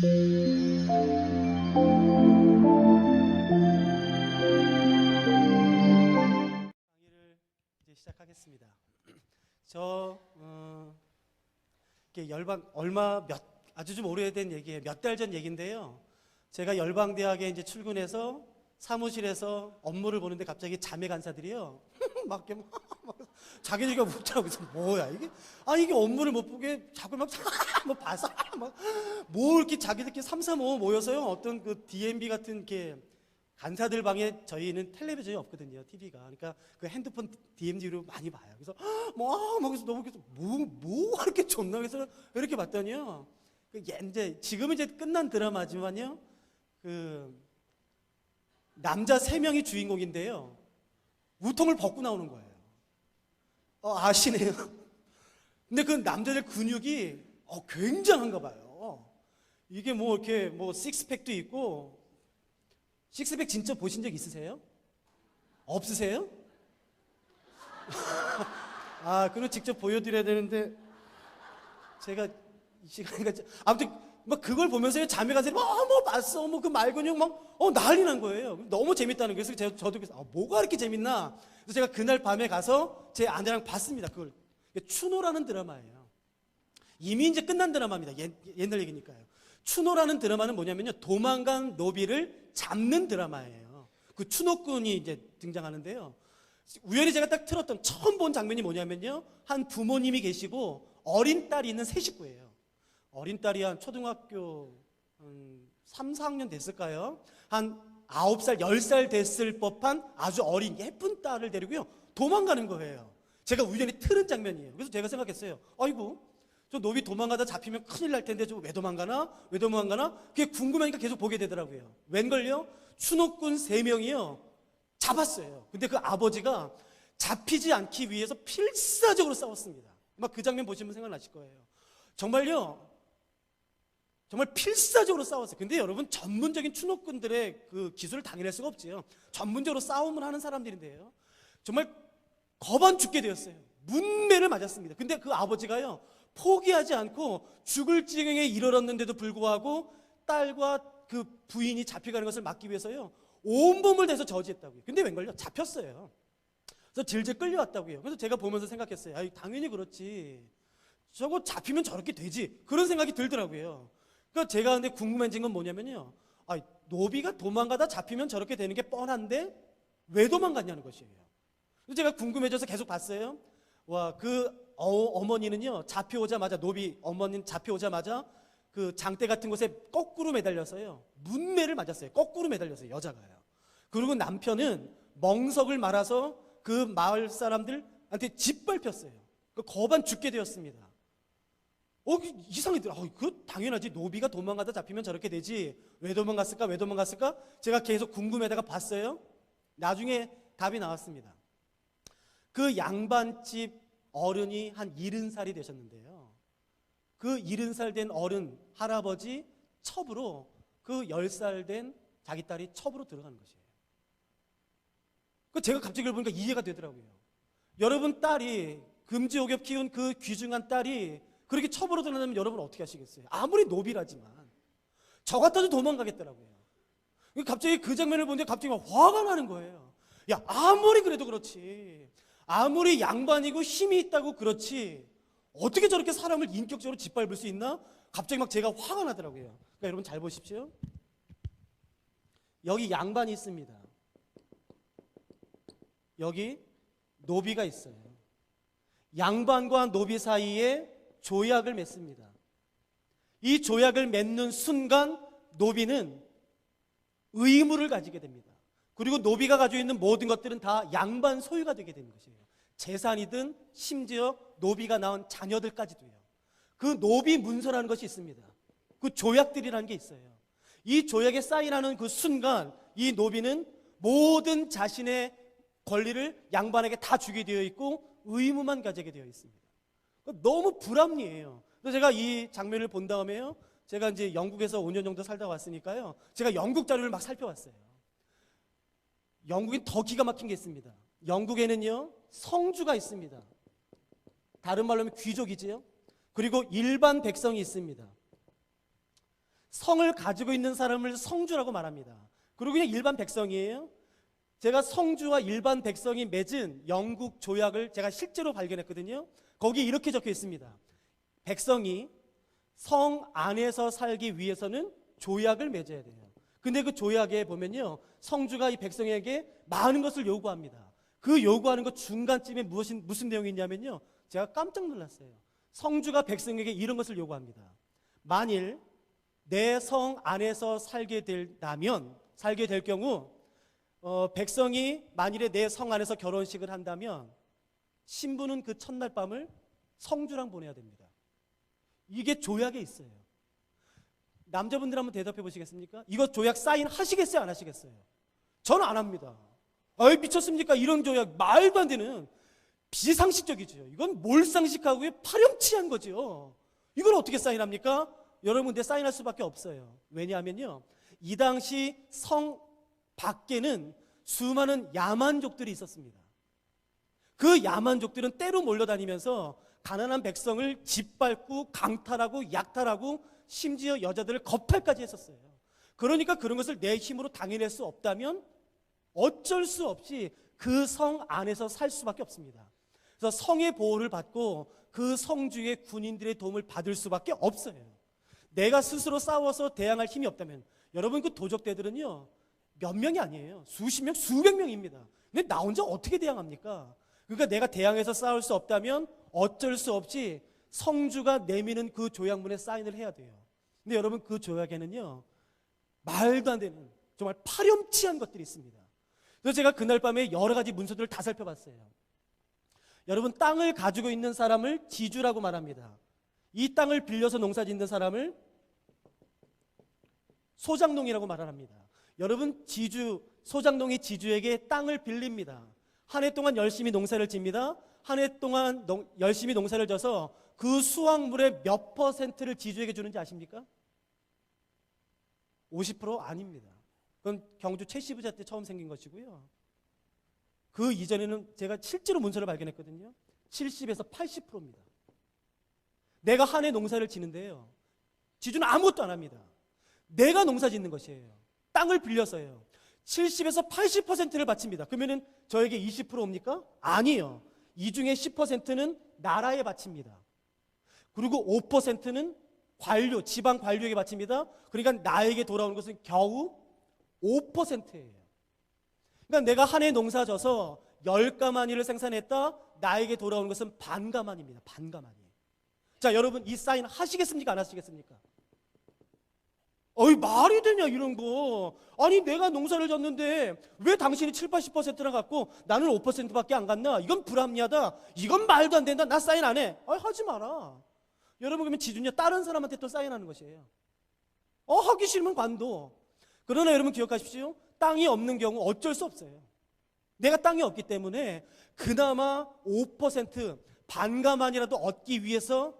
강의를 이제 시작하겠습니다. 저 이게 아주 좀 오래된 얘기예요. 몇 달 전 얘기인데요. 제가 열방대학에 이제 출근해서 사무실에서 업무를 보는데 갑자기 자매 간사들이요. 막 이렇게 막 자기들이가 묻더라고요. 그래서 뭐야 이게? 이게 업무를 못 보게 자꾸 막 봐서 뭐 이렇게 자기들끼리 3, 4, 5 모여서요. 어떤 그 DMB 같은 이렇게 간사들 방에 저희는 텔레비전이 없거든요. TV가. 그러니까 그 핸드폰 DMD로 많이 봐요. 그래서 그래서 너무 그래서 뭐 이렇게 좋나 그래서 이렇게 봤더니요. 이제 지금은 이제 끝난 드라마지만요. 그 남자 3명이 주인공인데요. 우통을 벗고 나오는 거예요. 아시네요. 근데 그 남자들 근육이 굉장한가 봐요. 이게 뭐 이렇게 뭐 식스팩도 있고. 식스팩 진짜 보신 적 있으세요? 없으세요? 그럼 직접 보여드려야 되는데 제가 이 시간에 아무튼 막 그걸 보면서 자매 간사들이 뭐 봤어 뭐 그 말근육 막 난리 난 거예요. 너무 재밌다는 거예요. 그래서 저도 그래서 뭐가 이렇게 재밌나? 그래서 제가 그날 밤에 가서 제 아내랑 봤습니다. 그걸 추노라는 드라마예요. 이미 이제 끝난 드라마입니다. 옛날 얘기니까요. 추노라는 드라마는 뭐냐면요, 도망간 노비를 잡는 드라마예요. 그 추노꾼이 이제 등장하는데요. 우연히 제가 딱 틀었던 처음 본 장면이 뭐냐면요, 한 부모님이 계시고 어린 딸이 있는 세 식구예요. 어린 딸이 한 초등학교 3, 4학년 됐을까요? 한 9살, 10살 됐을 법한 아주 어린 예쁜 딸을 데리고요 도망가는 거예요. 제가 우연히 틀은 장면이에요. 그래서 제가 생각했어요. 아이고, 저 노비 도망가다 잡히면 큰일 날 텐데 저 왜 도망가나? 왜 도망가나? 그게 궁금하니까 계속 보게 되더라고요. 웬걸요? 추노꾼 3명이요 잡았어요. 근데 그 아버지가 잡히지 않기 위해서 필사적으로 싸웠습니다. 막 그 장면 보시면 생각나실 거예요. 정말요, 정말 필사적으로 싸웠어요. 근데 여러분, 전문적인 추노꾼들의 그 기술을 당해낼 수가 없지요. 전문적으로 싸움을 하는 사람들인데요, 정말 거반 죽게 되었어요. 문매를 맞았습니다. 근데 그 아버지가요 포기하지 않고 죽을 지경에 이르렀는데도 불구하고 딸과 그 부인이 잡혀가는 것을 막기 위해서요 온몸을 다해서 저지했다고요. 근데 웬걸요? 잡혔어요. 그래서 질질 끌려왔다고요. 그래서 제가 보면서 생각했어요. 당연히 그렇지. 저거 잡히면 저렇게 되지. 그런 생각이 들더라고요. 그러니까 제가 근데 궁금해진 건 뭐냐면요, 노비가 도망가다 잡히면 저렇게 되는 게 뻔한데 왜 도망갔냐는 것이에요. 그래서 제가 궁금해져서 계속 봤어요. 어머니는요 잡혀오자마자, 노비 어머니는 잡혀오자마자 그 장대 같은 곳에 거꾸로 매달려서요 문매를 맞았어요. 거꾸로 매달렸어요, 여자가요. 그리고 남편은 멍석을 말아서 그 마을 사람들한테 짓밟혔어요. 거반 죽게 되었습니다. 이상하더라. 그 당연하지. 노비가 도망가다 잡히면 저렇게 되지. 왜 도망갔을까? 왜 도망갔을까? 제가 계속 궁금해다가 봤어요. 나중에 답이 나왔습니다. 그 양반집 어른이 한 70살이 되셨는데요, 그 70살 된 어른 할아버지 첩으로 그 10살 된 자기 딸이 첩으로 들어가는 것이에요. 제가 갑자기 이걸 보니까 이해가 되더라고요. 여러분, 딸이 금지옥엽 키운 그 귀중한 딸이 그렇게 첩으로 들어가면 여러분 어떻게 하시겠어요? 아무리 노비라지만 저 같아도 도망가겠더라고요. 갑자기 그 장면을 보는데 갑자기 막 화가 나는 거예요. 아무리 그래도 그렇지, 아무리 양반이고 힘이 있다고 그렇지, 어떻게 저렇게 사람을 인격적으로 짓밟을 수 있나? 갑자기 막 제가 화가 나더라고요. 그러니까 여러분 잘 보십시오. 여기 양반이 있습니다. 여기 노비가 있어요. 양반과 노비 사이에 조약을 맺습니다. 이 조약을 맺는 순간 노비는 의무를 가지게 됩니다. 그리고 노비가 가지고 있는 모든 것들은 다 양반 소유가 되게 되는 것이에요. 재산이든 심지어 노비가 낳은 자녀들까지도요. 그 노비 문서라는 것이 있습니다. 그 조약들이라는 게 있어요. 이 조약에 사인하는 그 순간 이 노비는 모든 자신의 권리를 양반에게 다 주게 되어 있고 의무만 가지게 되어 있습니다. 너무 불합리해요. 그래서 제가 이 장면을 본 다음에요, 제가 이제 영국에서 5년 정도 살다 왔으니까요, 제가 영국 자료를 막 살펴봤어요. 영국엔 더 기가 막힌 게 있습니다. 영국에는요 성주가 있습니다. 다른 말로 하면 귀족이지요. 그리고 일반 백성이 있습니다. 성을 가지고 있는 사람을 성주라고 말합니다. 그리고 그냥 일반 백성이에요. 제가 성주와 일반 백성이 맺은 영국 조약을 제가 실제로 발견했거든요. 거기에 이렇게 적혀 있습니다. 백성이 성 안에서 살기 위해서는 조약을 맺어야 돼요. 근데 그 조약에 보면요, 성주가 이 백성에게 많은 것을 요구합니다. 그 요구하는 것 중간쯤에 무슨 내용이 있냐면요, 제가 깜짝 놀랐어요. 성주가 백성에게 이런 것을 요구합니다. 만일 내 성 안에서 살게 될 경우 백성이 만일에 내 성 안에서 결혼식을 한다면 신부는 그 첫날 밤을 성주랑 보내야 됩니다. 이게 조약에 있어요. 남자분들 한번 대답해 보시겠습니까? 이거 조약 사인 하시겠어요? 안 하시겠어요? 저는 안 합니다. 아이, 미쳤습니까? 이런 조약 말도 안 되는, 비상식적이죠. 이건 몰상식하고요, 파렴치한 거죠. 이걸 어떻게 사인합니까? 여러분, 내 사인할 수밖에 없어요. 왜냐하면요, 이 당시 성 밖에는 수많은 야만족들이 있었습니다. 그 야만족들은 때로 몰려다니면서 가난한 백성을 짓밟고 강탈하고 약탈하고 심지어 여자들을 겁탈까지 했었어요. 그러니까 그런 것을 내 힘으로 당해낼 수 없다면 어쩔 수 없이 그 성 안에서 살 수밖에 없습니다. 그래서 성의 보호를 받고 그 성주의 군인들의 도움을 받을 수밖에 없어요. 내가 스스로 싸워서 대항할 힘이 없다면, 여러분, 그 도적대들은요, 몇 명이 아니에요. 수십 명, 수백 명입니다. 근데 나 혼자 어떻게 대항합니까? 그러니까 내가 대항해서 싸울 수 없다면 어쩔 수 없이 성주가 내미는 그 조약문에 사인을 해야 돼요. 근데 여러분, 그 조약에는요, 말도 안 되는 정말 파렴치한 것들이 있습니다. 그래서 제가 그날 밤에 여러 가지 문서들을 다 살펴봤어요. 여러분, 땅을 가지고 있는 사람을 지주라고 말합니다. 이 땅을 빌려서 농사 짓는 사람을 소장농이라고 말합니다. 여러분, 소장농이 지주에게 땅을 빌립니다. 한 해 동안 열심히 농사를 집니다. 한 해 동안 열심히 농사를 져서 그 수확물의 몇 퍼센트를 지주에게 주는지 아십니까? 50% 아닙니다. 그건 경주 최씨 부자 때 처음 생긴 것이고요. 그 이전에는 제가 실제로 문서를 발견했거든요. 70에서 80%입니다. 내가 한 해 농사를 지는데요, 지주는 아무것도 안 합니다. 내가 농사 짓는 것이에요. 땅을 빌려서요. 70에서 80%를 바칩니다. 그러면은 저에게 20%입니까? 아니에요. 이 중에 10%는 나라에 바칩니다. 그리고 5%는 지방 관료에게 바칩니다. 그러니까 나에게 돌아오는 것은 겨우 5%예요. 그러니까 내가 한 해 농사 져서 10가마니를 생산했다, 나에게 돌아오는 것은 반가마니입니다. 반가마니. 자, 여러분, 이 사인 하시겠습니까? 안 하시겠습니까? 어이, 말이 되냐, 이런 거. 아니, 내가 농사를 졌는데 왜 당신이 7, 80%나 갖고 나는 5%밖에 안 갔나? 이건 불합리하다. 이건 말도 안 된다. 나 사인 안 해. 하지 마라. 여러분, 그러면 지주냐, 다른 사람한테 또 사인하는 것이에요. 하기 싫으면 관둬. 그러나 여러분, 기억하십시오. 땅이 없는 경우 어쩔 수 없어요. 내가 땅이 없기 때문에 그나마 5% 반가만이라도 얻기 위해서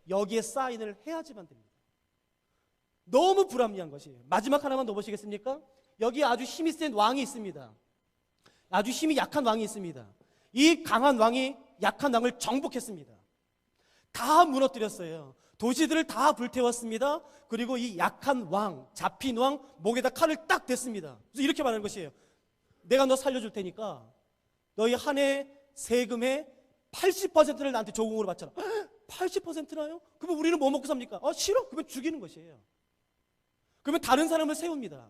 여기에 사인을 해야지만 됩니다. 너무 불합리한 것이에요. 마지막 하나만 더 보시겠습니까? 여기 아주 힘이 센 왕이 있습니다. 아주 힘이 약한 왕이 있습니다. 이 강한 왕이 약한 왕을 정복했습니다. 다 무너뜨렸어요. 도시들을 다 불태웠습니다. 그리고 이 약한 왕, 잡힌 왕 목에다 칼을 딱 댔습니다. 그래서 이렇게 말하는 것이에요. 내가 너 살려줄 테니까 너희 한 해 세금의 80%를 나한테 조공으로 바쳐라. 80%나요? 그러면 우리는 뭐 먹고 삽니까? 싫어? 그러면 죽이는 것이에요. 그러면 다른 사람을 세웁니다.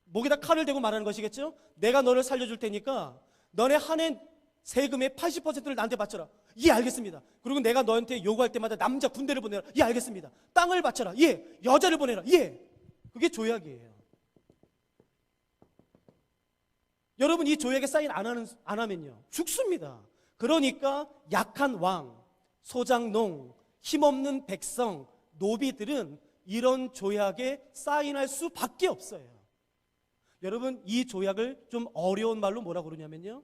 목에다 칼을 대고 말하는 것이겠죠? 내가 너를 살려줄 테니까 너네 한 해 세금의 80%를 나한테 바쳐라. 예, 알겠습니다. 그리고 내가 너한테 요구할 때마다 남자 군대를 보내라. 예, 알겠습니다. 땅을 바쳐라. 예, 여자를 보내라. 예. 그게 조약이에요. 여러분, 이 조약에 사인 안 하면요, 죽습니다. 그러니까 약한 왕, 소장농, 힘없는 백성, 노비들은 이런 조약에 사인할 수밖에 없어요. 여러분, 이 조약을 좀 어려운 말로 뭐라고 그러냐면요,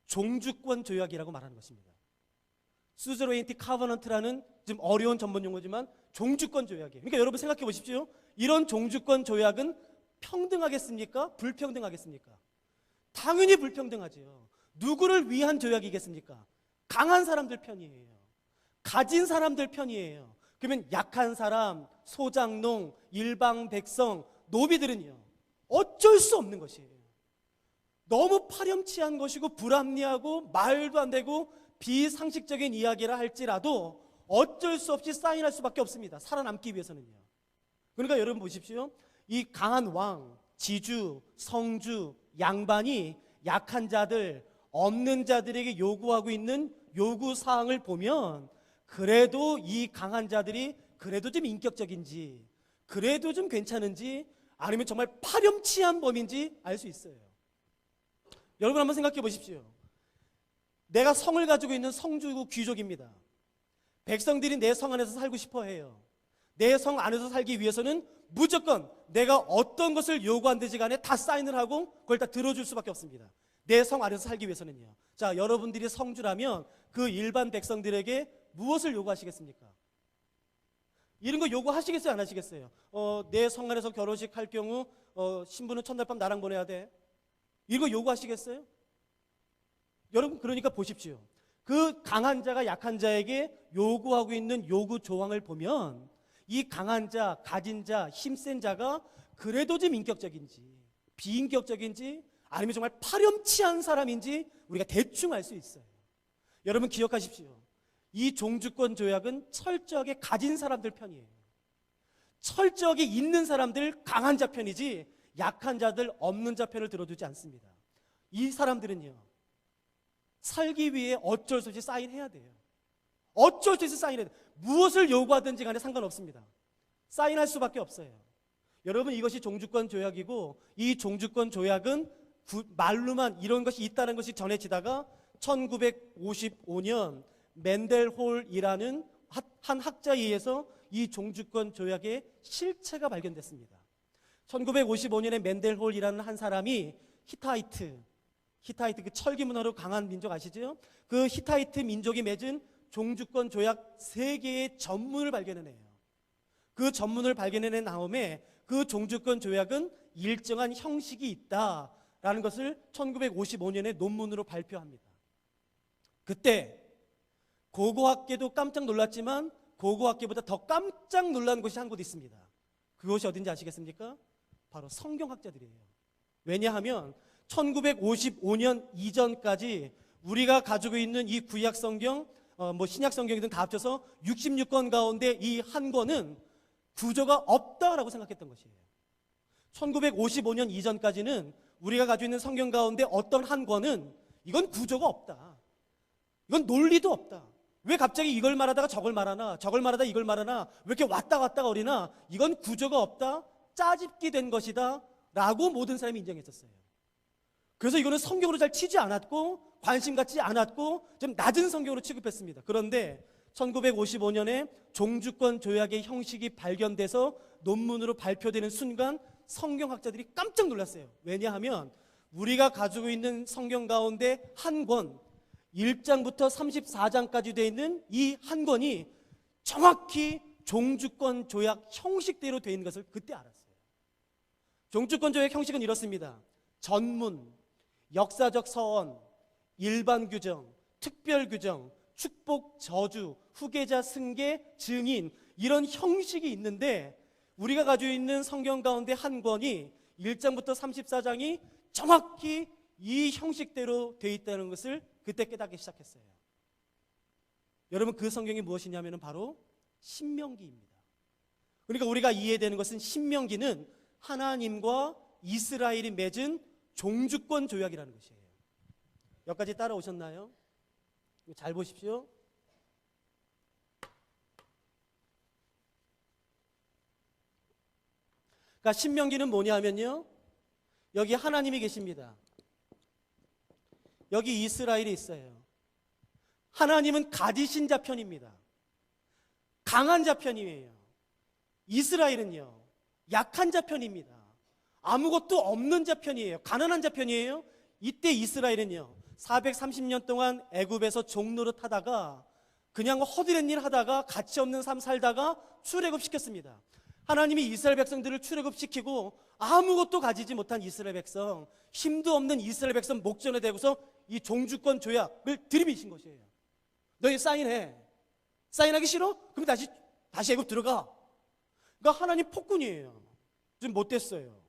종주권 조약이라고 말하는 것입니다. 수저로인티 카버넌트라는 좀 어려운 전문 용어지만 종주권 조약이에요. 그러니까 여러분 생각해 보십시오. 이런 종주권 조약은 평등하겠습니까? 불평등하겠습니까? 당연히 불평등하지요. 누구를 위한 조약이겠습니까? 강한 사람들 편이에요. 가진 사람들 편이에요. 그러면 약한 사람, 소장농, 일방 백성, 노비들은요, 어쩔 수 없는 것이에요. 너무 파렴치한 것이고 불합리하고 말도 안 되고 비상식적인 이야기라 할지라도 어쩔 수 없이 사인할 수밖에 없습니다. 살아남기 위해서는요. 그러니까 여러분 보십시오. 이 강한 왕, 지주, 성주, 양반이 약한 자들, 없는 자들에게 요구하고 있는 요구사항을 보면 그래도 이 강한 자들이 그래도 좀 인격적인지, 그래도 좀 괜찮은지, 아니면 정말 파렴치한 범인지 알 수 있어요. 여러분 한번 생각해 보십시오. 내가 성을 가지고 있는 성주 귀족입니다. 백성들이 내 성 안에서 살고 싶어 해요. 내 성 안에서 살기 위해서는 무조건 내가 어떤 것을 요구한든지 간에 다 사인을 하고 그걸 다 들어줄 수밖에 없습니다. 내 성 안에서 살기 위해서는요. 자, 여러분들이 성주라면 그 일반 백성들에게 무엇을 요구하시겠습니까? 이런 거 요구하시겠어요? 안 하시겠어요? 내 성 안에서 결혼식 할 경우 신부는 첫날 밤 나랑 보내야 돼. 이거 요구하시겠어요? 여러분, 그러니까 보십시오. 그 강한 자가 약한 자에게 요구하고 있는 요구 조항을 보면 이 강한 자, 가진 자, 힘센 자가 그래도 좀 인격적인지 비인격적인지 아니면 정말 파렴치한 사람인지 우리가 대충 알 수 있어요. 여러분 기억하십시오. 이 종주권 조약은 철저하게 가진 사람들 편이에요. 철저하게 있는 사람들, 강한 자 편이지 약한 자들, 없는 자 편을 들어주지 않습니다. 이 사람들은요, 살기 위해 어쩔 수 없이 사인해야 돼요. 어쩔 수 없이 사인해야 돼요. 무엇을 요구하든지 간에 상관없습니다. 사인할 수밖에 없어요. 여러분, 이것이 종주권 조약이고 이 종주권 조약은 말로만 이런 것이 있다는 것이 전해지다가 1955년 맨델홀이라는 한 학자에 의해서 이 종주권 조약의 실체가 발견됐습니다. 1955년에 맨델홀이라는 한 사람이 히타이트 그 철기 문화로 강한 민족 아시죠? 그 히타이트 민족이 맺은 종주권 조약 3개의 전문을 발견해내요. 그 전문을 발견해낸 다음에 그 종주권 조약은 일정한 형식이 있다라는 것을 1955년에 논문으로 발표합니다. 그때 고고학계도 깜짝 놀랐지만 고고학계보다 더 깜짝 놀란 곳이 한 곳 있습니다. 그곳이 어딘지 아시겠습니까? 바로 성경학자들이에요. 왜냐하면 1955년 이전까지 우리가 가지고 있는 이 구약 성경, 신약 성경이든 다 합쳐서 66권 가운데 이 한 권은 구조가 없다라고 생각했던 것이에요. 1955년 이전까지는 우리가 가지고 있는 성경 가운데 어떤 한 권은 이건 구조가 없다. 이건 논리도 없다. 왜 갑자기 이걸 말하다가 저걸 말하나, 저걸 말하다가 이걸 말하나, 왜 이렇게 왔다 갔다 거리나, 이건 구조가 없다, 짜집기 된 것이다 라고 모든 사람이 인정했었어요. 그래서 이거는 성경으로 잘 치지 않았고 관심 갖지 않았고 좀 낮은 성경으로 취급했습니다. 그런데 1955년에 종주권 조약의 형식이 발견돼서 논문으로 발표되는 순간 성경학자들이 깜짝 놀랐어요. 왜냐하면 우리가 가지고 있는 성경 가운데 한 권, 1장부터 34장까지 되어 있는 이 한 권이 정확히 종주권 조약 형식대로 되어 있는 것을 그때 알았어요. 종주권 조약 형식은 이렇습니다. 전문, 역사적 서원, 일반 규정, 특별 규정, 축복, 저주, 후계자, 승계, 증인, 이런 형식이 있는데 우리가 가지고 있는 성경 가운데 한 권이 1장부터 34장이 정확히 이 형식대로 되어 있다는 것을 그때 깨닫기 시작했어요. 여러분, 그 성경이 무엇이냐면 바로 신명기입니다. 그러니까 우리가 이해되는 것은 신명기는 하나님과 이스라엘이 맺은 종주권 조약이라는 것이에요. 여기까지 따라오셨나요? 잘 보십시오. 그러니까 신명기는 뭐냐면요, 여기 하나님이 계십니다. 여기 이스라엘이 있어요. 하나님은 가지신 자 편입니다. 강한 자 편이에요. 이스라엘은요, 약한 자 편입니다. 아무것도 없는 자 편이에요. 가난한 자 편이에요. 이때 이스라엘은요, 430년 동안 애굽에서 종노릇 하다가 그냥 허드렛 일 하다가 가치 없는 삶 살다가 출애굽시켰습니다. 하나님이 이스라엘 백성들을 출애굽시키고 아무것도 가지지 못한 이스라엘 백성, 힘도 없는 이스라엘 백성 목전에 대고서 이 종주권 조약을 들이미신 것이에요. 너희 사인해. 사인하기 싫어? 그럼 다시 애굽 들어가. 그러니까 하나님 폭군이에요. 좀 못됐어요.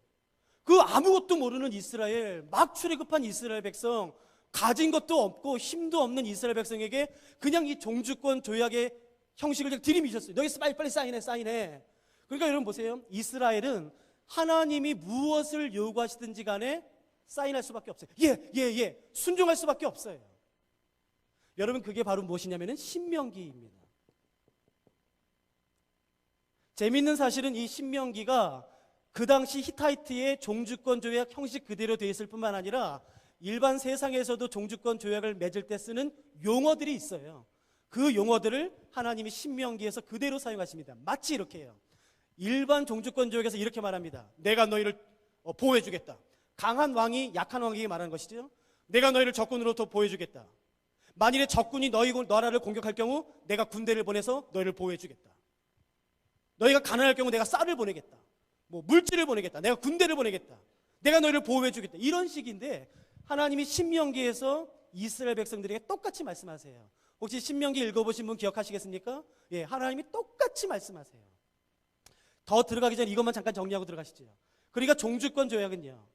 그 아무것도 모르는 이스라엘, 막 출애굽한 이스라엘 백성, 가진 것도 없고 힘도 없는 이스라엘 백성에게 그냥 이 종주권 조약의 형식을 그냥 들이미셨어요. 너희 빨리 사인해. 그러니까 여러분 보세요. 이스라엘은 하나님이 무엇을 요구하시든지 간에 사인할 수밖에 없어요. 예. 순종할 수밖에 없어요. 여러분 그게 바로 무엇이냐면은 신명기입니다. 재밌는 사실은 이 신명기가 그 당시 히타이트의 종주권 조약 형식 그대로 되어 있을 뿐만 아니라 일반 세상에서도 종주권 조약을 맺을 때 쓰는 용어들이 있어요. 그 용어들을 하나님이 신명기에서 그대로 사용하십니다. 마치 이렇게 해요. 일반 종주권 조약에서 이렇게 말합니다. 내가 너희를 보호해주겠다. 강한 왕이 약한 왕에게 말하는 것이죠. 내가 너희를 적군으로부터 보호해주겠다. 만일에 적군이 너희 나라를 공격할 경우 내가 군대를 보내서 너희를 보호해주겠다. 너희가 가난할 경우 내가 쌀을 보내겠다. 뭐 물질을 보내겠다. 내가 군대를 보내겠다. 내가 너희를 보호해주겠다. 이런 식인데 하나님이 신명기에서 이스라엘 백성들에게 똑같이 말씀하세요. 혹시 신명기 읽어보신 분 기억하시겠습니까? 예, 하나님이 똑같이 말씀하세요. 더 들어가기 전에 이것만 잠깐 정리하고 들어가시죠. 그러니까 종주권 조약은요,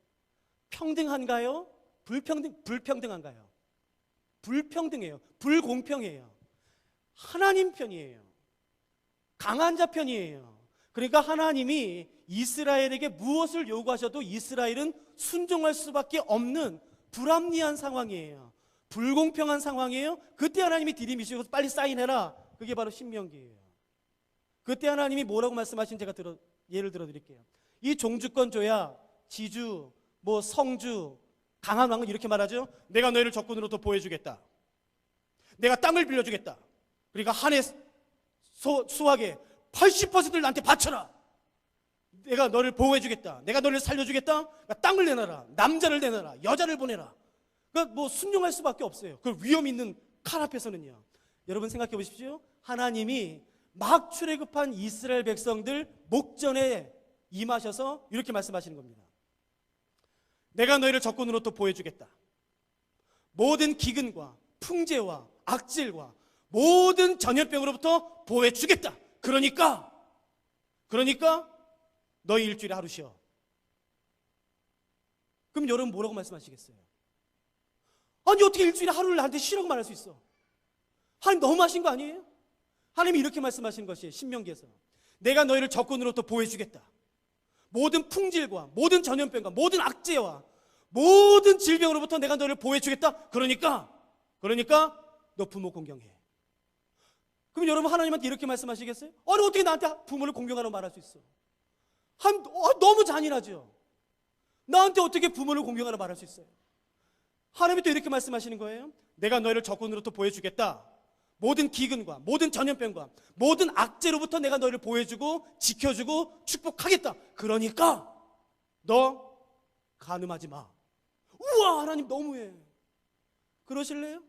평등한가요? 불평등한가요? 불평등해요. 불공평해요. 하나님 편이에요. 강한 자 편이에요. 그러니까 하나님이 이스라엘에게 무엇을 요구하셔도 이스라엘은 순종할 수밖에 없는 불합리한 상황이에요. 불공평한 상황이에요. 그때 하나님이 들이미시고 빨리 사인해라. 그게 바로 신명기예요. 그때 하나님이 뭐라고 말씀하신지 제가 예를 들어 드릴게요. 이 종주권 조약, 지주, 성주, 강한 왕은 이렇게 말하죠. 내가 너희를 적군으로부터 보호해주겠다. 내가 땅을 빌려주겠다. 그러니까 한 해 수확의 80%를 나한테 바쳐라. 내가 너를 보호해주겠다. 내가 너를 살려주겠다. 그러니까 땅을 내놔라. 남자를 내놔라. 여자를 보내라. 그러니까 순종할 수밖에 없어요. 그 위험 있는 칼 앞에서는요. 여러분 생각해 보십시오. 하나님이 막 출애굽한 이스라엘 백성들 목전에 임하셔서 이렇게 말씀하시는 겁니다. 내가 너희를 적군으로부터 보호해주겠다. 모든 기근과 풍재와 악질과 모든 전염병으로부터 보호해주겠다. 그러니까 너희 일주일에 하루 쉬어. 그럼 여러분 뭐라고 말씀하시겠어요? 아니 어떻게 일주일에 하루를 나한테 쉬라고 말할 수 있어? 하나님 너무하신 거 아니에요? 하나님이 이렇게 말씀하신 것이에요. 신명기에서 내가 너희를 적군으로부터 보호해주겠다. 모든 풍질과 모든 전염병과 모든 악재와 모든 질병으로부터 내가 너를 보호해주겠다. 그러니까 너 부모 공경해. 그럼 여러분 하나님한테 이렇게 말씀하시겠어요? 아니 어떻게 나한테 부모를 공경하라고 말할 수 있어? 너무 잔인하죠. 나한테 어떻게 부모를 공경하라고 말할 수 있어요? 하나님이 또 이렇게 말씀하시는 거예요. 내가 너희를 적군으로부터 보호해주겠다. 모든 기근과 모든 전염병과 모든 악재로부터 내가 너희를 보호해주고 지켜주고 축복하겠다. 그러니까 너 간음하지 마. 우와, 하나님 너무해. 그러실래요?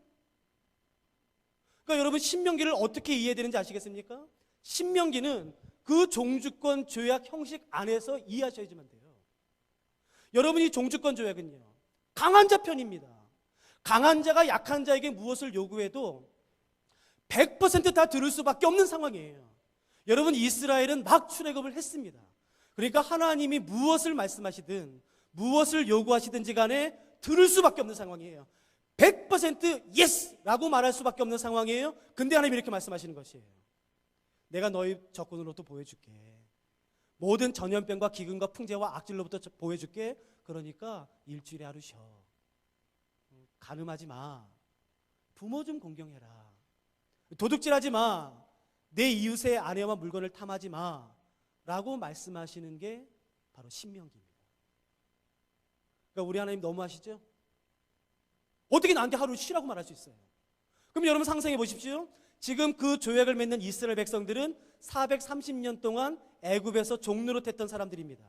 그러니까 여러분 신명기를 어떻게 이해되는지 아시겠습니까? 신명기는 그 종주권 조약 형식 안에서 이해하셔야지만 돼요. 여러분이 종주권 조약은요, 강한 자 편입니다. 강한 자가 약한 자에게 무엇을 요구해도 100% 들을 수밖에 없는 상황이에요. 여러분 이스라엘은 막 출애굽을 했습니다. 그러니까 하나님이 무엇을 말씀하시든 무엇을 요구하시든지 간에 들을 수밖에 없는 상황이에요. 100% 예스라고 말할 수밖에 없는 상황이에요. 근데 하나님이 이렇게 말씀하시는 것이에요. 내가 너희 적군으로부터 보호해줄게. 모든 전염병과 기근과 풍재와 악질로부터 보호해줄게. 그러니까 일주일에 하루 쉬어. 간음하지 마. 부모 좀 공경해라. 도둑질하지 마. 내 이웃의 아내와 물건을 탐하지 마. 라고 말씀하시는 게 바로 신명기입니다. 그러니까 우리 하나님 너무하시죠? 어떻게 나한테 하루 쉬라고 말할 수 있어요? 그럼 여러분 상상해 보십시오. 지금 그 조약을 맺는 이스라엘 백성들은 430년 동안 애굽에서 종노릇했던 사람들입니다.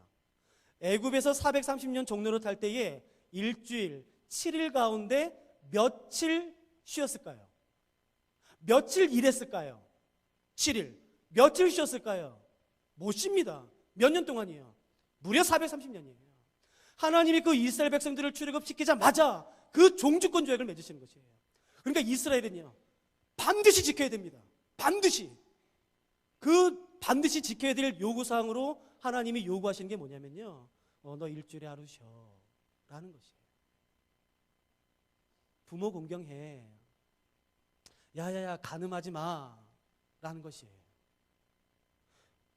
애굽에서 430년 종노릇할 때에 일주일 7일 가운데 며칠 쉬었을까요? 며칠 일했을까요? 7일. 며칠 쉬었을까요? 못 쉽니다. 몇 년 동안이에요? 무려 430년이에요. 하나님이 그 이스라엘 백성들을 출애굽시키자마자 그 종주권 조약을 맺으시는 것이에요. 그러니까 이스라엘은요, 반드시 지켜야 됩니다. 반드시. 그 반드시 지켜야 될 요구사항으로 하나님이 요구하시는 게 뭐냐면요, 너 일주일에 하루 쉬어 라는 것이에요. 부모 공경해, 야야야 간음하지 마 라는 것이에요.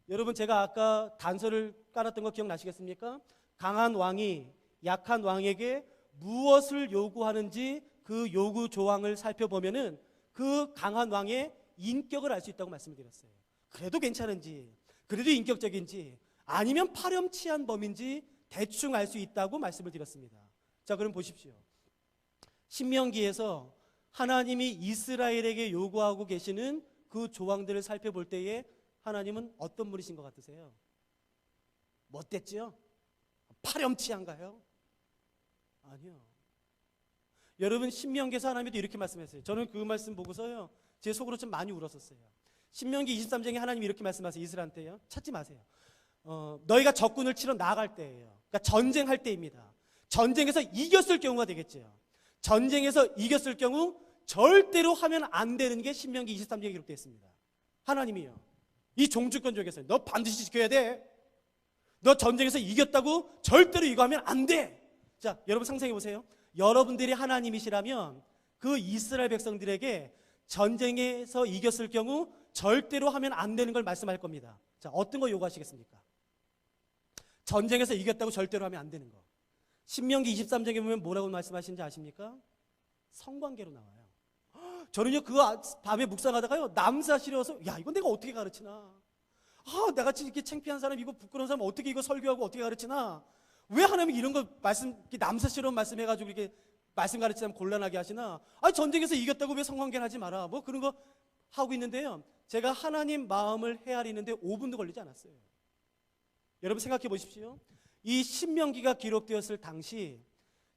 여러분, 제가 아까 단서를 깔았던 거 기억나시겠습니까? 강한 왕이 약한 왕에게 무엇을 요구하는지 그 요구 조항을 살펴보면은 그 강한 왕의 인격을 알 수 있다고 말씀드렸어요. 그래도 괜찮은지, 그래도 인격적인지, 아니면 파렴치한 범인지 대충 알 수 있다고 말씀을 드렸습니다. 자, 그럼 보십시오. 신명기에서 하나님이 이스라엘에게 요구하고 계시는 그 조항들을 살펴볼 때에 하나님은 어떤 분이신 것 같으세요? 못됐죠? 파렴치한가요? 아니요. 여러분, 신명기에서 하나님도 이렇게 말씀했어요. 저는 그 말씀 보고서요, 제 속으로 좀 많이 울었었어요. 신명기 23장에 하나님이 이렇게 말씀하세요. 이스라엘한테요. 찾지 마세요. 너희가 적군을 치러 나아갈 때예요. 그러니까 전쟁할 때입니다. 전쟁에서 이겼을 경우가 되겠죠. 전쟁에서 이겼을 경우 절대로 하면 안 되는 게 신명기 23장에 기록되어 있습니다. 하나님이요, 이 종주권적에서 너 반드시 지켜야 돼. 너 전쟁에서 이겼다고 절대로 이거 하면 안 돼. 자, 여러분 상상해 보세요. 여러분들이 하나님이시라면 그 이스라엘 백성들에게 전쟁에서 이겼을 경우 절대로 하면 안 되는 걸 말씀할 겁니다. 자, 어떤 거 요구하시겠습니까? 전쟁에서 이겼다고 절대로 하면 안 되는 거. 신명기 23장에 보면 뭐라고 말씀하시는지 아십니까? 성관계로 나와요. 저는요, 그 밤에 묵상하다가요, 남사시려서, 야, 이건 내가 어떻게 가르치나? 나같이 이렇게 창피한 사람, 이거 부끄러운 사람 어떻게 이거 설교하고 어떻게 가르치나? 왜 하나님이 이런 거 남사시러운 말씀해가지고 이렇게 말씀 가르치면 곤란하게 하시나? 전쟁에서 이겼다고 왜 성관계를 하지 마라? 뭐 그런 거 하고 있는데요, 제가 하나님 마음을 헤아리는데 5분도 걸리지 않았어요. 여러분 생각해 보십시오. 이 신명기가 기록되었을 당시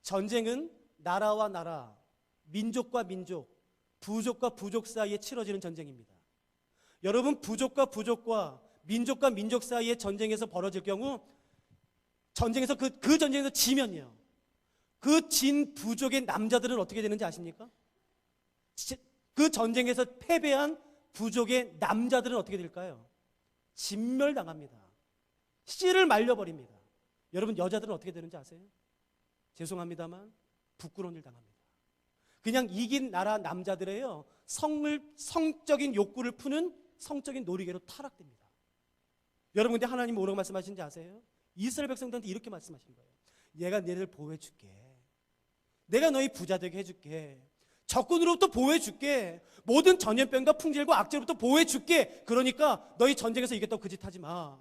전쟁은 나라와 나라, 민족과 민족, 부족과 부족 사이에 치러지는 전쟁입니다. 여러분, 부족과 부족과 민족과 민족 사이의 전쟁에서 벌어질 경우, 전쟁에서 그 전쟁에서 지면요, 그 진 부족의 남자들은 어떻게 되는지 아십니까? 그 전쟁에서 패배한 부족의 남자들은 어떻게 될까요? 진멸당합니다. 씨를 말려버립니다. 여러분, 여자들은 어떻게 되는지 아세요? 죄송합니다만 부끄러운 일 당합니다. 그냥 이긴 나라 남자들의요, 성적인 욕구를 푸는 성적인 놀이개로 타락됩니다. 여러분, 근데 하나님 뭐라고 말씀하시는지 아세요? 이스라엘 백성들한테 이렇게 말씀하신 거예요. 내가 너희를 보호해줄게. 내가 너희 부자 되게 해줄게. 적군으로부터 보호해줄게. 모든 전염병과 풍질과 악재로부터 보호해줄게. 그러니까 너희 전쟁에서 이겼다고 그 짓 하지 마.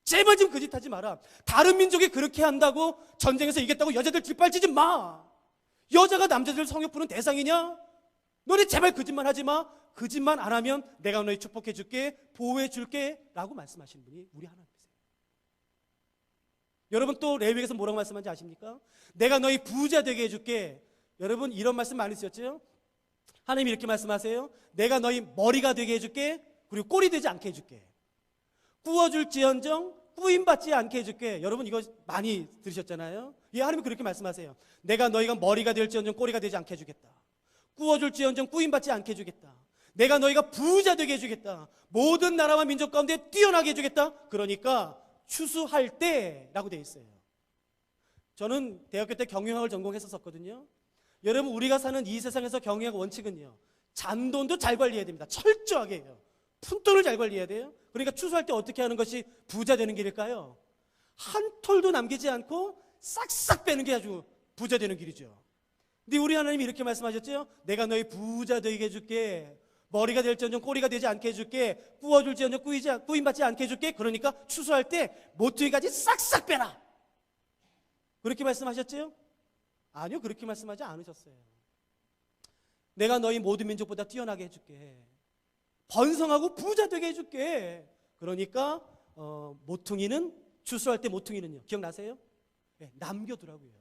제발 좀 그 짓 하지 마라. 다른 민족이 그렇게 한다고 전쟁에서 이겼다고 여자들 뒷발치지 마. 여자가 남자들 성욕 부는 대상이냐? 너네 제발 그 짓만 하지 마. 그 짓만 안 하면 내가 너희 축복해줄게, 보호해줄게 라고 말씀하시는 분이 우리 하나님이세요. 여러분, 또 레위기에서 뭐라고 말씀하는지 아십니까? 내가 너희 부자 되게 해줄게. 여러분, 이런 말씀 많이 쓰셨죠? 하나님이 이렇게 말씀하세요. 내가 너희 머리가 되게 해줄게, 그리고 꼴이 되지 않게 해줄게. 꾸어줄지언정 꾸임받지 않게 해줄게. 여러분, 이거 많이 들으셨잖아요. 예, 하나님이 그렇게 말씀하세요. 내가 너희가 머리가 될지언정 꼬리가 되지 않게 해주겠다. 꾸어줄지언정 꾸임받지 않게 해주겠다. 내가 너희가 부자 되게 해주겠다. 모든 나라와 민족 가운데 뛰어나게 해주겠다. 그러니까 추수할 때라고 되어 있어요. 저는 대학교 때 경영학을 전공했었거든요. 여러분, 우리가 사는 이 세상에서 경영학 원칙은요, 잔돈도 잘 관리해야 됩니다. 철저하게 해요. 푼돈을 잘 관리해야 돼요. 그러니까 추수할 때 어떻게 하는 것이 부자 되는 길일까요? 한 톨도 남기지 않고 싹싹 빼는 게 아주 부자 되는 길이죠. 근데 우리 하나님이 이렇게 말씀하셨죠? 내가 너희 부자 되게 해줄게. 머리가 될지언정 꼬리가 되지 않게 해줄게. 꾸어줄지언정 꾸임받지 않게 해줄게. 그러니까 추수할 때 모퉁이까지 싹싹 빼라. 그렇게 말씀하셨죠? 아니요, 그렇게 말씀하지 않으셨어요. 내가 너희 모든 민족보다 뛰어나게 해줄게. 번성하고 부자 되게 해줄게. 그러니까 모퉁이는, 추수할 때 모퉁이는요, 기억나세요? 네, 남겨두라고요.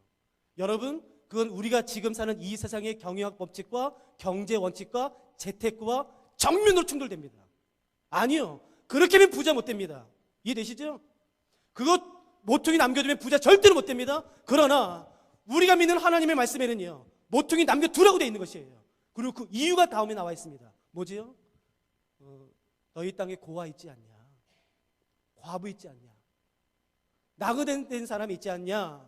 여러분, 그건 우리가 지금 사는 이 세상의 경영학 법칙과 경제 원칙과 재테크와 정면으로 충돌됩니다. 아니요, 그렇게 하면 부자 못 됩니다. 이해되시죠? 그거 모퉁이 남겨두면 부자 절대로 못 됩니다. 그러나 우리가 믿는 하나님의 말씀에는요, 모퉁이 남겨두라고 되어 있는 것이에요. 그리고 그 이유가 다음에 나와 있습니다. 뭐지요? 너희 땅에 고아 있지 않냐? 과부 있지 않냐? 나그네된 사람이 있지 않냐?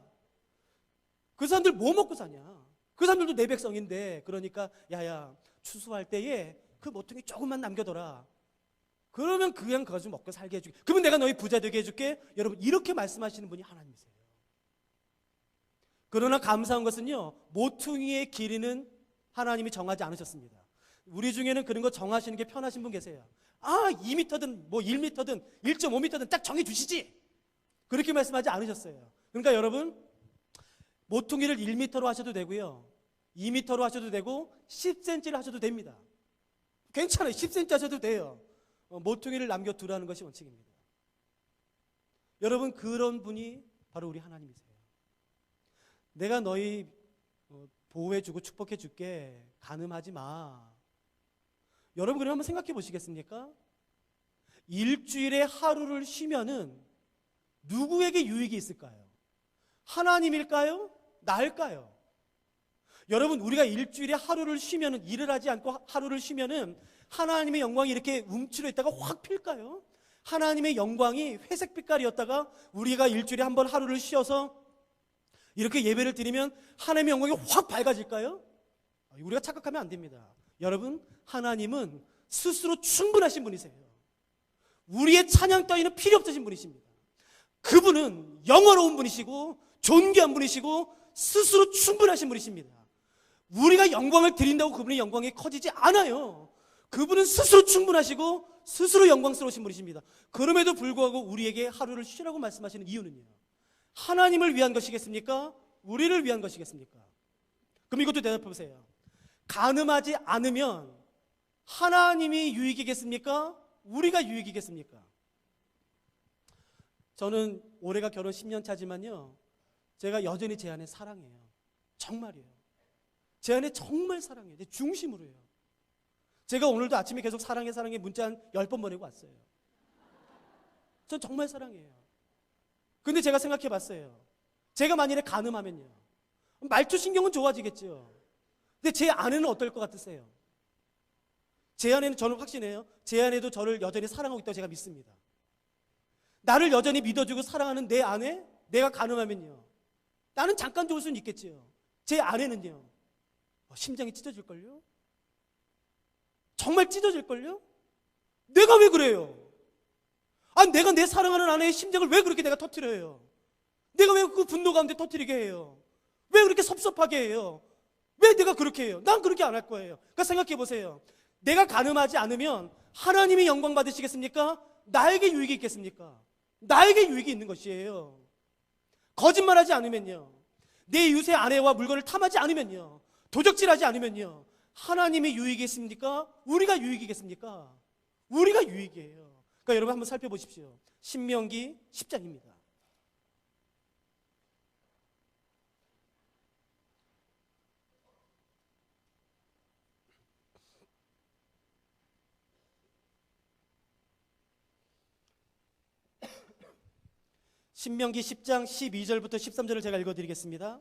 그 사람들 뭐 먹고 사냐? 그 사람들도 내 백성인데. 그러니까 야야, 추수할 때에 그 모퉁이 조금만 남겨둬라. 그러면 그냥 그거 좀 먹고 살게 해줄게. 그러면 내가 너희 부자 되게 해줄게. 여러분, 이렇게 말씀하시는 분이 하나님이세요. 그러나 감사한 것은요, 모퉁이의 길이는 하나님이 정하지 않으셨습니다. 우리 중에는 그런 거 정하시는 게 편하신 분 계세요. 2m든 뭐 1m든 1.5m든 딱 정해 주시지. 그렇게 말씀하지 않으셨어요. 그러니까 여러분, 모퉁이를 1m로 하셔도 되고요, 2m로 하셔도 되고 10cm를 하셔도 됩니다. 괜찮아요. 10cm 하셔도 돼요. 모퉁이를 남겨두라는 것이 원칙입니다. 여러분, 그런 분이 바로 우리 하나님이세요. 내가 너희 보호해주고 축복해줄게, 간음하지 마. 여러분, 그럼 한번 생각해 보시겠습니까? 일주일에 하루를 쉬면은 누구에게 유익이 있을까요? 하나님일까요? 나일까요? 여러분, 우리가 일주일에 하루를 쉬면은, 일을 하지 않고 하루를 쉬면은 하나님의 영광이 이렇게 움츠려 있다가 확 필까요? 하나님의 영광이 회색 빛깔이었다가 우리가 일주일에 한 번 하루를 쉬어서 이렇게 예배를 드리면 하나님의 영광이 확 밝아질까요? 우리가 착각하면 안 됩니다. 여러분, 하나님은 스스로 충분하신 분이세요. 우리의 찬양 따위는 필요 없으신 분이십니다. 그분은 영어로운 분이시고 존귀한 분이시고 스스로 충분하신 분이십니다. 우리가 영광을 드린다고 그분의 영광이 커지지 않아요. 그분은 스스로 충분하시고 스스로 영광스러우신 분이십니다. 그럼에도 불구하고 우리에게 하루를 쉬라고 말씀하시는 이유는요, 하나님을 위한 것이겠습니까? 우리를 위한 것이겠습니까? 그럼 이것도 대답해 보세요. 간음하지 않으면 하나님이 유익이겠습니까? 우리가 유익이겠습니까? 저는 올해가 결혼 10년 차지만요, 제가 여전히 제 안에 사랑해요. 정말이에요. 제 안에 정말 사랑해요. 제 중심으로 해요. 제가 오늘도 아침에 계속 사랑해 사랑해 문자 한 10번 보내고 왔어요. 전 정말 사랑해요. 근데 제가 생각해 봤어요. 제가 만일에 간음하면요, 말투 신경은 좋아지겠죠. 근데 제 아내는 어떨 것 같으세요? 제 아내는, 저는 확신해요, 제 아내도 저를 여전히 사랑하고 있다고 제가 믿습니다. 나를 여전히 믿어주고 사랑하는 내 아내, 내가 간음하면요, 나는 잠깐 좋을 수는 있겠지요. 제 아내는요, 심장이 찢어질걸요? 정말 찢어질걸요? 내가 왜 그래요? 내가 내 사랑하는 아내의 심장을 왜 그렇게 내가 터뜨려요? 내가 왜 그 분노 가운데 터뜨리게 해요? 왜 그렇게 섭섭하게 해요? 왜 내가 그렇게 해요? 난 그렇게 안 할 거예요. 그러니까 생각해 보세요. 내가 간음하지 않으면 하나님이 영광 받으시겠습니까? 나에게 유익이 있겠습니까? 나에게 유익이 있는 것이에요. 거짓말하지 않으면요, 내 이웃의 아내와 물건을 탐하지 않으면요, 도적질하지 않으면요, 하나님이 유익이겠습니까? 우리가 유익이겠습니까? 우리가 유익이에요. 그러니까 여러분 한번 살펴보십시오. 신명기 10장입니다. 신명기 10장 12절부터 13절을 제가 읽어드리겠습니다.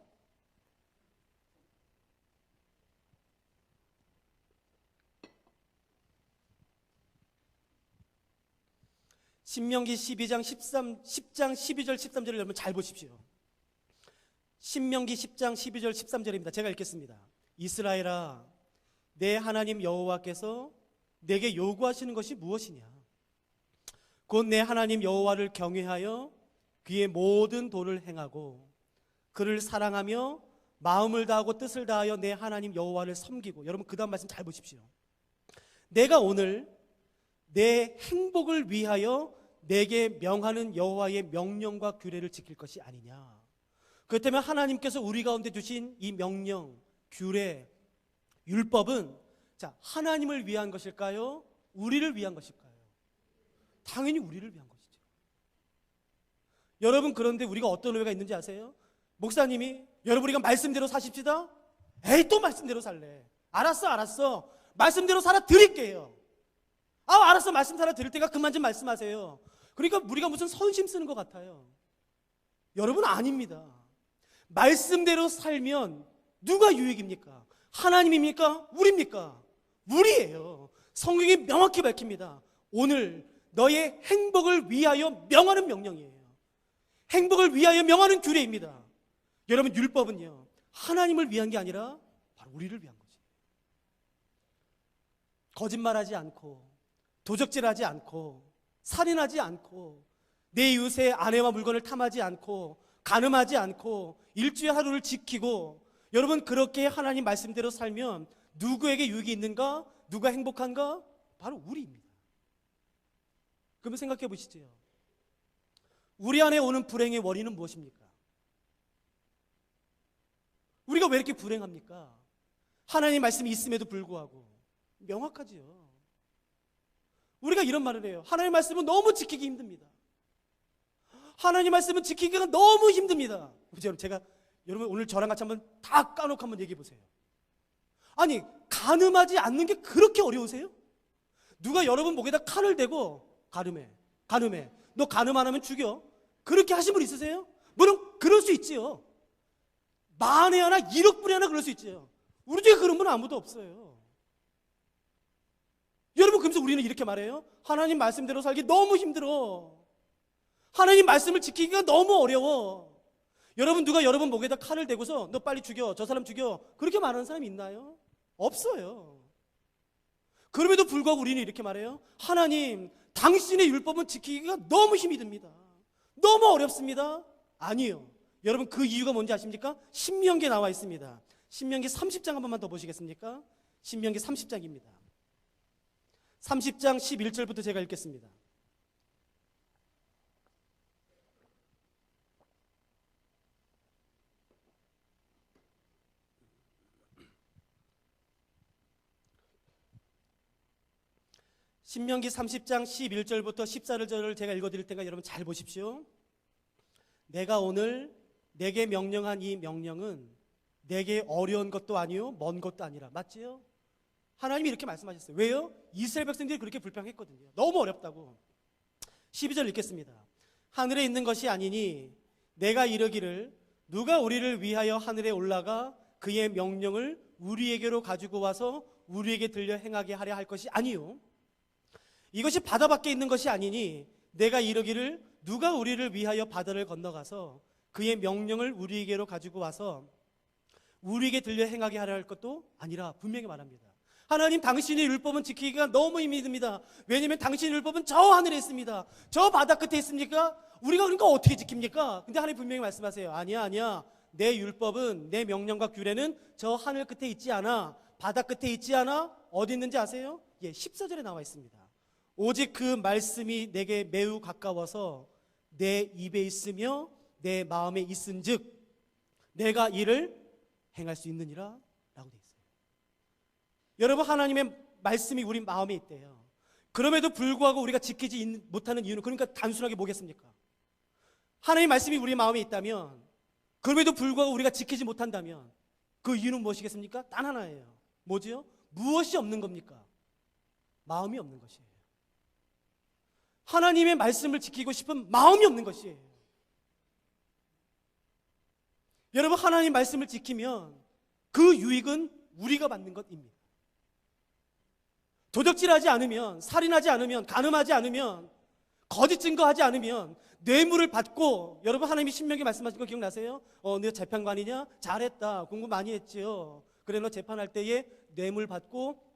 신명기 12장 10장 12절 13절을 여러분 잘 보십시오. 신명기 10장 12절 13절입니다. 제가 읽겠습니다. 이스라엘아, 내 하나님 여호와께서 내게 요구하시는 것이 무엇이냐? 곧 내 하나님 여호와를 경외하여 그의 모든 도를 행하고 그를 사랑하며 마음을 다하고 뜻을 다하여 내 하나님 여호와를 섬기고. 여러분 그 다음 말씀 잘 보십시오. 내가 오늘 내 행복을 위하여 내게 명하는 여호와의 명령과 규례를 지킬 것이 아니냐. 그렇다면 하나님께서 우리 가운데 주신 이 명령, 규례, 율법은 하나님을 위한 것일까요? 우리를 위한 것일까요? 당연히 우리를 위한 것이죠. 여러분, 그런데 우리가 어떤 오해가 있는지 아세요? 목사님이 여러분 우리가 말씀대로 사십시다. 에이, 또 말씀대로 살래. 알았어. 말씀대로 살아 드릴게요. 알았어. 말씀 살아 드릴 테니까 그만 좀 말씀하세요. 그러니까 우리가 무슨 선심 쓰는 것 같아요. 여러분, 아닙니다. 말씀대로 살면 누가 유익입니까? 하나님입니까? 우리입니까? 우리예요. 성경이 명확히 밝힙니다. 오늘 너의 행복을 위하여 명하는 명령이에요. 행복을 위하여 명하는 규례입니다. 여러분, 율법은요, 하나님을 위한 게 아니라 바로 우리를 위한 거죠. 거짓말하지 않고, 도적질하지 않고, 살인하지 않고, 내 이웃의 아내와 물건을 탐하지 않고, 간음하지 않고, 일주일 하루를 지키고, 여러분, 그렇게 하나님 말씀대로 살면 누구에게 유익이 있는가? 누가 행복한가? 바로 우리입니다. 그러면 생각해 보시죠. 우리 안에 오는 불행의 원인은 무엇입니까? 우리가 왜 이렇게 불행합니까? 하나님 말씀이 있음에도 불구하고 명확하지요. 우리가 이런 말을 해요. 하나님 말씀은 너무 지키기 힘듭니다. 하나님 말씀은 지키기가 너무 힘듭니다. 제가 여러분 오늘 저랑 같이 한번 다 까놓고 한번 얘기해 보세요. 아니, 간음하지 않는 게 그렇게 어려우세요? 누가 여러분 목에다 칼을 대고 간음해. 너 간음 안 하면 죽여. 그렇게 하신 분 있으세요? 물론 그럴 수 있지요. 만에 하나, 1억 분에 하나 그럴 수 있지요. 우리 중에 그런 분은 아무도 없어요. 여러분, 그러면서 우리는 이렇게 말해요. 하나님 말씀대로 살기 너무 힘들어. 하나님 말씀을 지키기가 너무 어려워. 여러분, 누가 여러분 목에다 칼을 대고서 너 빨리 죽여, 저 사람 죽여, 그렇게 말하는 사람이 있나요? 없어요. 그럼에도 불구하고 우리는 이렇게 말해요. 하나님, 당신의 율법은 지키기가 너무 힘이 듭니다. 너무 어렵습니다. 아니요. 여러분, 그 이유가 뭔지 아십니까? 신명기에 나와 있습니다. 신명기 30장 한 번만 더 보시겠습니까? 신명기 30장입니다. 30장 11절부터 제가 읽겠습니다. 신명기 30장 11절부터 14절을 제가 읽어드릴 테니까 여러분 잘 보십시오. 내가 오늘 내게 명령한 이 명령은 내게 어려운 것도 아니요 먼 것도 아니라. 맞지요? 하나님이 이렇게 말씀하셨어요. 왜요? 이스라엘 백성들이 그렇게 불평했거든요. 너무 어렵다고. 12절 읽겠습니다. 하늘에 있는 것이 아니니 내가 이르기를 누가 우리를 위하여 하늘에 올라가 그의 명령을 우리에게로 가지고 와서 우리에게 들려 행하게 하려 할 것이 아니요 이것이 바다 밖에 있는 것이 아니니 내가 이르기를 누가 우리를 위하여 바다를 건너가서 그의 명령을 우리에게로 가지고 와서 우리에게 들려 행하게 하려 할 것도 아니라. 분명히 말합니다. 하나님, 당신의 율법은 지키기가 너무 힘이 듭니다. 왜냐하면 당신의 율법은 저 하늘에 있습니다. 저 바다 끝에 있습니까? 우리가 그러니까 어떻게 지킵니까? 근데 하나님 분명히 말씀하세요. 아니야. 내 율법은, 내 명령과 규례는 저 하늘 끝에 있지 않아. 바다 끝에 있지 않아. 어디 있는지 아세요? 14절에 나와 있습니다. 오직 그 말씀이 내게 매우 가까워서 내 입에 있으며 내 마음에 있은즉 내가 이를 행할 수 있느니라 라고 되어 있어요. 여러분, 하나님의 말씀이 우리 마음에 있대요. 그럼에도 불구하고 우리가 지키지 못하는 이유는, 그러니까 단순하게 뭐겠습니까? 하나님의 말씀이 우리 마음에 있다면, 그럼에도 불구하고 우리가 지키지 못한다면 그 이유는 무엇이겠습니까? 단 하나예요. 뭐지요? 무엇이 없는 겁니까? 마음이 없는 것이에요. 하나님의 말씀을 지키고 싶은 마음이 없는 것이에요. 여러분, 하나님 말씀을 지키면 그 유익은 우리가 받는 것입니다. 도적질하지 않으면, 살인하지 않으면, 간음하지 않으면, 거짓 증거하지 않으면 뇌물을 받고, 여러분 하나님이 신명기 말씀하신 거 기억나세요? 너 재판관이냐? 잘했다. 공부 많이 했지요. 그래, 너 재판할 때에 뇌물 받고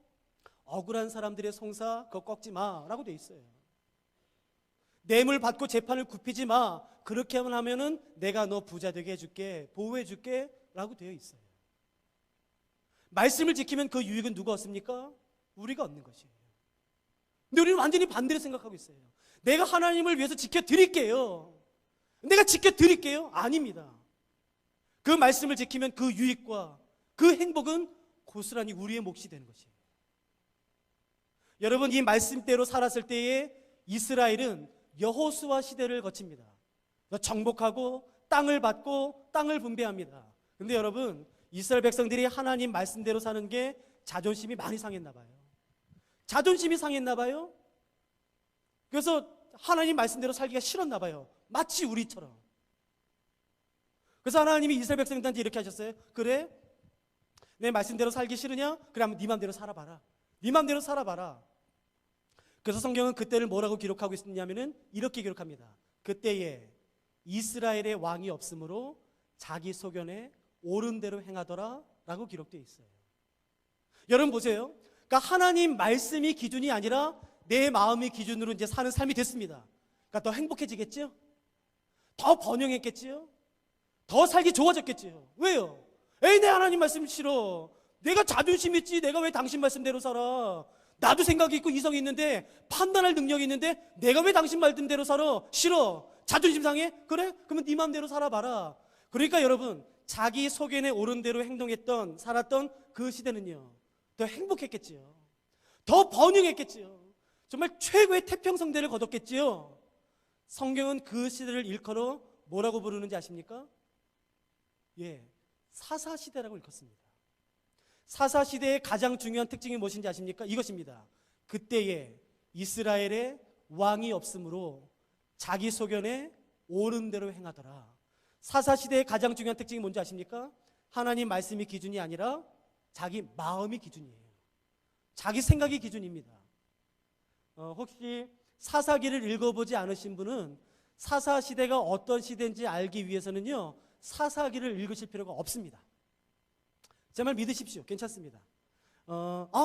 억울한 사람들의 송사 그거 꺾지 마 라고 돼 있어요. 뇌물 받고 재판을 굽히지 마. 그렇게 하면은 내가 너 부자 되게 해줄게, 보호해 줄게 라고 되어 있어요. 말씀을 지키면 그 유익은 누가 얻습니까? 우리가 얻는 것이에요. 근데 우리는 완전히 반대로 생각하고 있어요. 내가 하나님을 위해서 지켜드릴게요. 내가 지켜드릴게요. 아닙니다. 그 말씀을 지키면 그 유익과 그 행복은 고스란히 우리의 몫이 되는 것이에요. 여러분, 이 말씀대로 살았을 때에 이스라엘은 여호수아 시대를 거칩니다. 정복하고 땅을 받고 땅을 분배합니다. 근데 여러분, 이스라엘 백성들이 하나님 말씀대로 사는 게 자존심이 많이 상했나 봐요. 자존심이 상했나 봐요. 그래서 하나님 말씀대로 살기가 싫었나 봐요. 마치 우리처럼. 그래서 하나님이 이스라엘 백성들한테 이렇게 하셨어요. 그래? 내 말씀대로 살기 싫으냐? 그래, 한번 네 맘대로 살아봐라. 네 맘대로 살아봐라. 그래서 성경은 그때를 뭐라고 기록하고 있느냐면은 이렇게 기록합니다. 그때에 이스라엘의 왕이 없으므로 자기 소견에 옳은 대로 행하더라 라고 기록되어 있어요. 여러분 보세요. 그러니까 하나님 말씀이 기준이 아니라 내 마음이 기준으로 이제 사는 삶이 됐습니다. 그러니까 더 행복해지겠죠? 더 번영했겠지요? 더 살기 좋아졌겠지요? 왜요? 에이, 내 하나님 말씀 싫어. 내가 자존심 있지. 내가 왜 당신 말씀대로 살아? 나도 생각이 있고 이성이 있는데, 판단할 능력이 있는데 내가 왜 당신 말씀대로 살아? 싫어. 자존심 상해? 그래? 그러면 네 마음대로 살아봐라. 그러니까 여러분, 자기 소견에 옳은 대로 행동했던, 살았던 그 시대는요, 더 행복했겠지요. 더 번영했겠지요. 정말 최고의 태평성대를 거뒀겠지요. 성경은 그 시대를 일컬어 뭐라고 부르는지 아십니까? 예, 사사시대라고 일컫습니다. 사사시대의 가장 중요한 특징이 무엇인지 아십니까? 이것입니다. 그때에 이스라엘의 왕이 없으므로 자기 소견에 옳은 대로 행하더라. 사사시대의 가장 중요한 특징이 뭔지 아십니까? 하나님 말씀이 기준이 아니라 자기 마음이 기준이에요. 자기 생각이 기준입니다. 혹시 사사기를 읽어보지 않으신 분은 사사시대가 어떤 시대인지 알기 위해서는요, 사사기를 읽으실 필요가 없습니다. 제 말 믿으십시오. 괜찮습니다.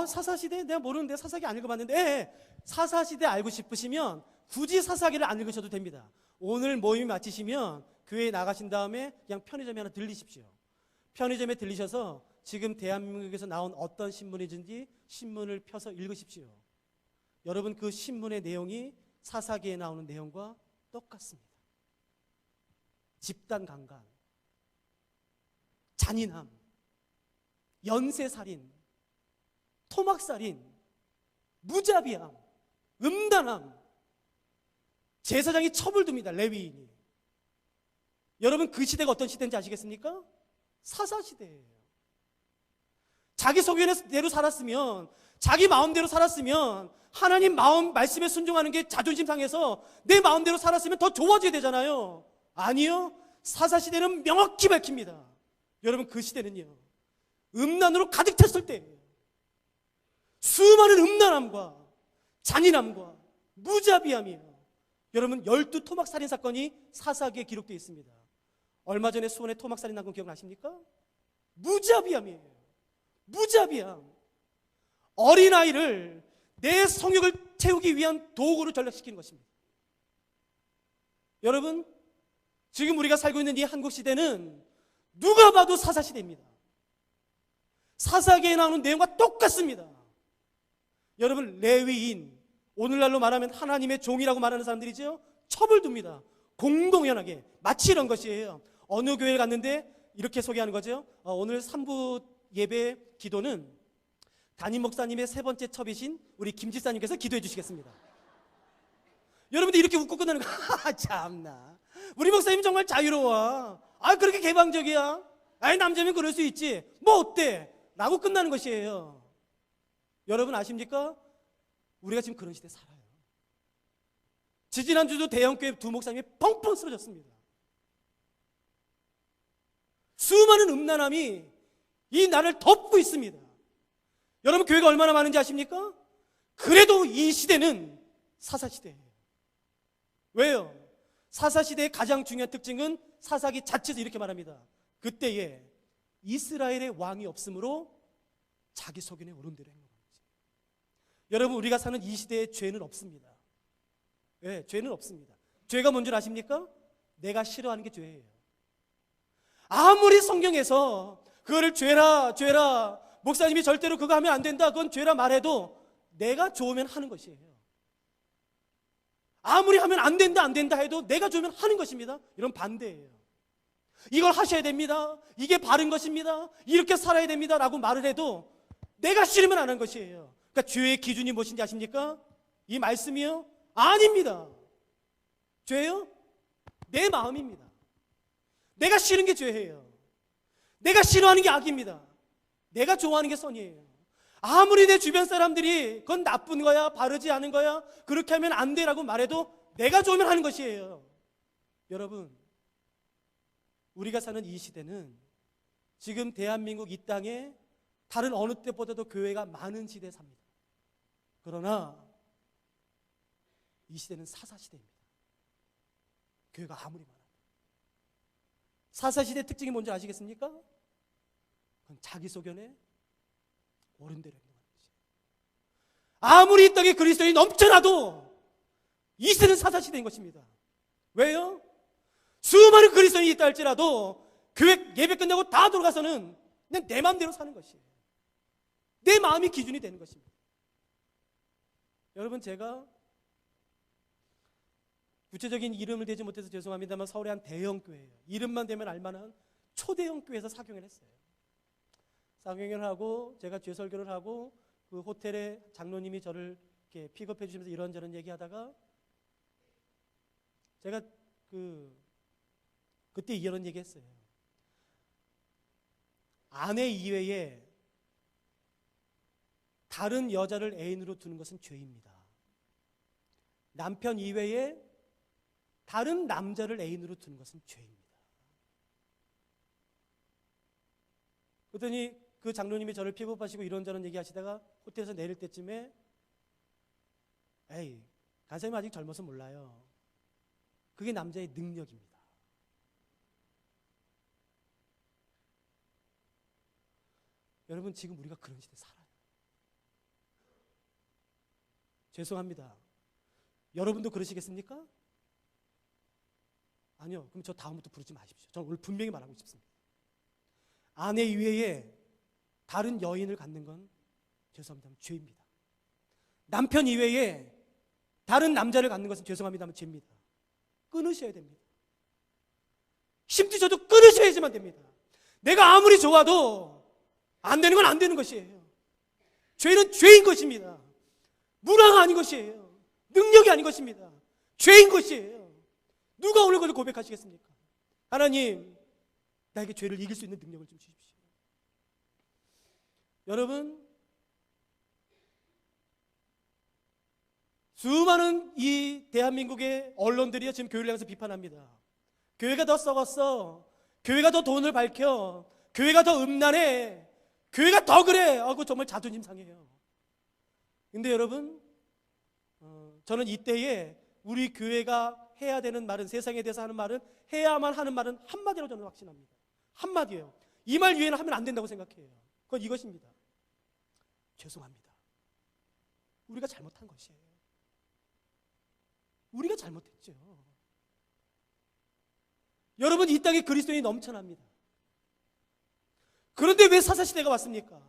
사사시대? 내가 모르는데 사사기 안 읽어봤는데, 사사시대 알고 싶으시면 굳이 사사기를 안 읽으셔도 됩니다. 오늘 모임 마치시면 교회에 나가신 다음에 그냥 편의점에 하나 들리십시오. 편의점에 들리셔서 지금 대한민국에서 나온 어떤 신문이든지 신문을 펴서 읽으십시오. 여러분, 그 신문의 내용이 사사기에 나오는 내용과 똑같습니다. 집단 강간, 잔인함, 연쇄살인, 토막살인, 무자비함, 음란함, 제사장이 처벌됩니다. 레위인이. 여러분, 그 시대가 어떤 시대인지 아시겠습니까? 사사시대예요. 자기 소견대로 살았으면, 자기 마음대로 살았으면, 하나님 마음 말씀에 순종하는 게 자존심 상해서 내 마음대로 살았으면 더 좋아져야 되잖아요. 아니요, 사사시대는 명확히 밝힙니다. 여러분, 그 시대는요, 음란으로 가득 찼을 때예요. 수많은 음란함과 잔인함과 무자비함이에요. 여러분, 12 토막살인 사건이 사사기에 기록되어 있습니다. 얼마 전에 수원에 토막살인 난 건 기억나십니까? 무자비함이에요. 무자비함. 어린아이를 내 성욕을 채우기 위한 도구로 전락시키는 것입니다. 여러분, 지금 우리가 살고 있는 이 한국 시대는 누가 봐도 사사시대입니다. 사사기에 나오는 내용과 똑같습니다. 여러분, 레위인, 오늘날로 말하면 하나님의 종이라고 말하는 사람들이죠. 처벌됩니다. 공공연하게. 마치 이런 것이에요. 어느 교회에 갔는데 이렇게 소개하는 거죠. 오늘 3부 예배 기도는 담임 목사님의 세 번째 첩이신 우리 김 집사님께서 기도해 주시겠습니다. 여러분들 이렇게 웃고 끝나는 거. 참나. 우리 목사님 정말 자유로워. 그렇게 개방적이야. 남자면 그럴 수 있지. 뭐 어때? 라고 끝나는 것이에요. 여러분 아십니까? 우리가 지금 그런 시대에 살아요. 지지난주도 대형교회 두 목사님이 펑펑 쓰러졌습니다. 수많은 음란함이 이 나라를 덮고 있습니다. 여러분, 교회가 얼마나 많은지 아십니까? 그래도 이 시대는 사사시대예요. 왜요? 사사시대의 가장 중요한 특징은 사사기 자체에서 이렇게 말합니다. 그때에 이스라엘의 왕이 없으므로 자기 소견에 옳은 대로 행하는 거지. 여러분, 우리가 사는 이 시대에 죄는 없습니다. 네, 죄는 없습니다. 죄가 뭔 줄 아십니까? 내가 싫어하는 게 죄예요. 아무리 성경에서 그거를 죄라 목사님이 절대로 그거 하면 안 된다, 그건 죄라 말해도 내가 좋으면 하는 것이에요. 아무리 하면 안 된다 해도 내가 좋으면 하는 것입니다. 이런 반대예요. 이걸 하셔야 됩니다. 이게 바른 것입니다. 이렇게 살아야 됩니다. 라고 말을 해도 내가 싫으면 안 하는 것이에요. 그러니까 죄의 기준이 무엇인지 아십니까? 이 말씀이요? 아닙니다. 죄요? 내 마음입니다. 내가 싫은 게 죄예요. 내가 싫어하는 게 악입니다. 내가 좋아하는 게 선이에요. 아무리 내 주변 사람들이 그건 나쁜 거야, 바르지 않은 거야, 그렇게 하면 안 돼라고 말해도 내가 좋으면 하는 것이에요. 여러분, 우리가 사는 이 시대는 지금 대한민국 이 땅에 다른 어느 때보다도 교회가 많은 시대에 삽니다. 그러나 이 시대는 사사시대입니다. 교회가 아무리 많아도. 사사시대의 특징이 뭔지 아시겠습니까? 그건 자기 소견에 옳은 대로 행동하는 것이에요. 아무리 이 땅에 그리스도인이 넘쳐나도 이 시대는 사사시대인 것입니다. 왜요? 수많은 그리스도인이 있다 할지라도 교회 예배 끝나고 다 돌아가서는 그냥 내 마음대로 사는 것이에요. 내 마음이 기준이 되는 것입니다. 여러분, 제가 구체적인 이름을 대지 못해서 죄송합니다만 서울의 한 대형 교회예요. 이름만 대면 알만한 초대형 교회에서 사경을 했어요. 사경을 하고 제가 죄설교를 하고 그 호텔에 장로님이 저를 이렇게 픽업해 주시면서 이런저런 얘기하다가 제가 그때 이런 얘기했어요. 아내 이외에 다른 여자를 애인으로 두는 것은 죄입니다. 남편 이외에 다른 남자를 애인으로 두는 것은 죄입니다. 그랬더니 그 장로님이 저를 픽업하시고 이런저런 얘기하시다가 호텔에서 내릴 때쯤에 에이, 간사님 아직 젊어서 몰라요. 그게 남자의 능력입니다. 여러분, 지금 우리가 그런 시대에 살아요. 죄송합니다. 여러분도 그러시겠습니까? 아니요. 그럼 저 다음부터 부르지 마십시오. 저는 오늘 분명히 말하고 싶습니다. 아내 이외에 다른 여인을 갖는 건 죄송합니다만 죄입니다. 남편 이외에 다른 남자를 갖는 것은 죄송합니다만 죄입니다. 끊으셔야 됩니다. 힘드셔도 끊으셔야지만 됩니다. 내가 아무리 좋아도 안 되는 건 안 되는 것이에요. 죄는 죄인 것입니다. 문화가 아닌 것이에요. 능력이 아닌 것입니다. 죄인 것이에요. 누가 오늘 그걸 고백하시겠습니까? 하나님, 나에게 죄를 이길 수 있는 능력을 좀 주십시오. 여러분, 수많은 이 대한민국의 언론들이 지금 교회를 향해서 비판합니다. 교회가 더 썩었어. 교회가 더 돈을 밝혀. 교회가 더 음란해. 교회가 더 그래. 하고 정말 자존심 상해요. 근데 여러분, 저는 이때에 우리 교회가 해야 되는 말은, 세상에 대해서 하는 말은, 해야만 하는 말은 한마디로 저는 확신합니다. 한마디예요. 이 말 이외에는 하면 안 된다고 생각해요. 그건 이것입니다. 죄송합니다. 우리가 잘못한 것이에요. 우리가 잘못했죠. 여러분, 이 땅에 그리스도인이 넘쳐납니다. 그런데 왜 사사시대가 왔습니까?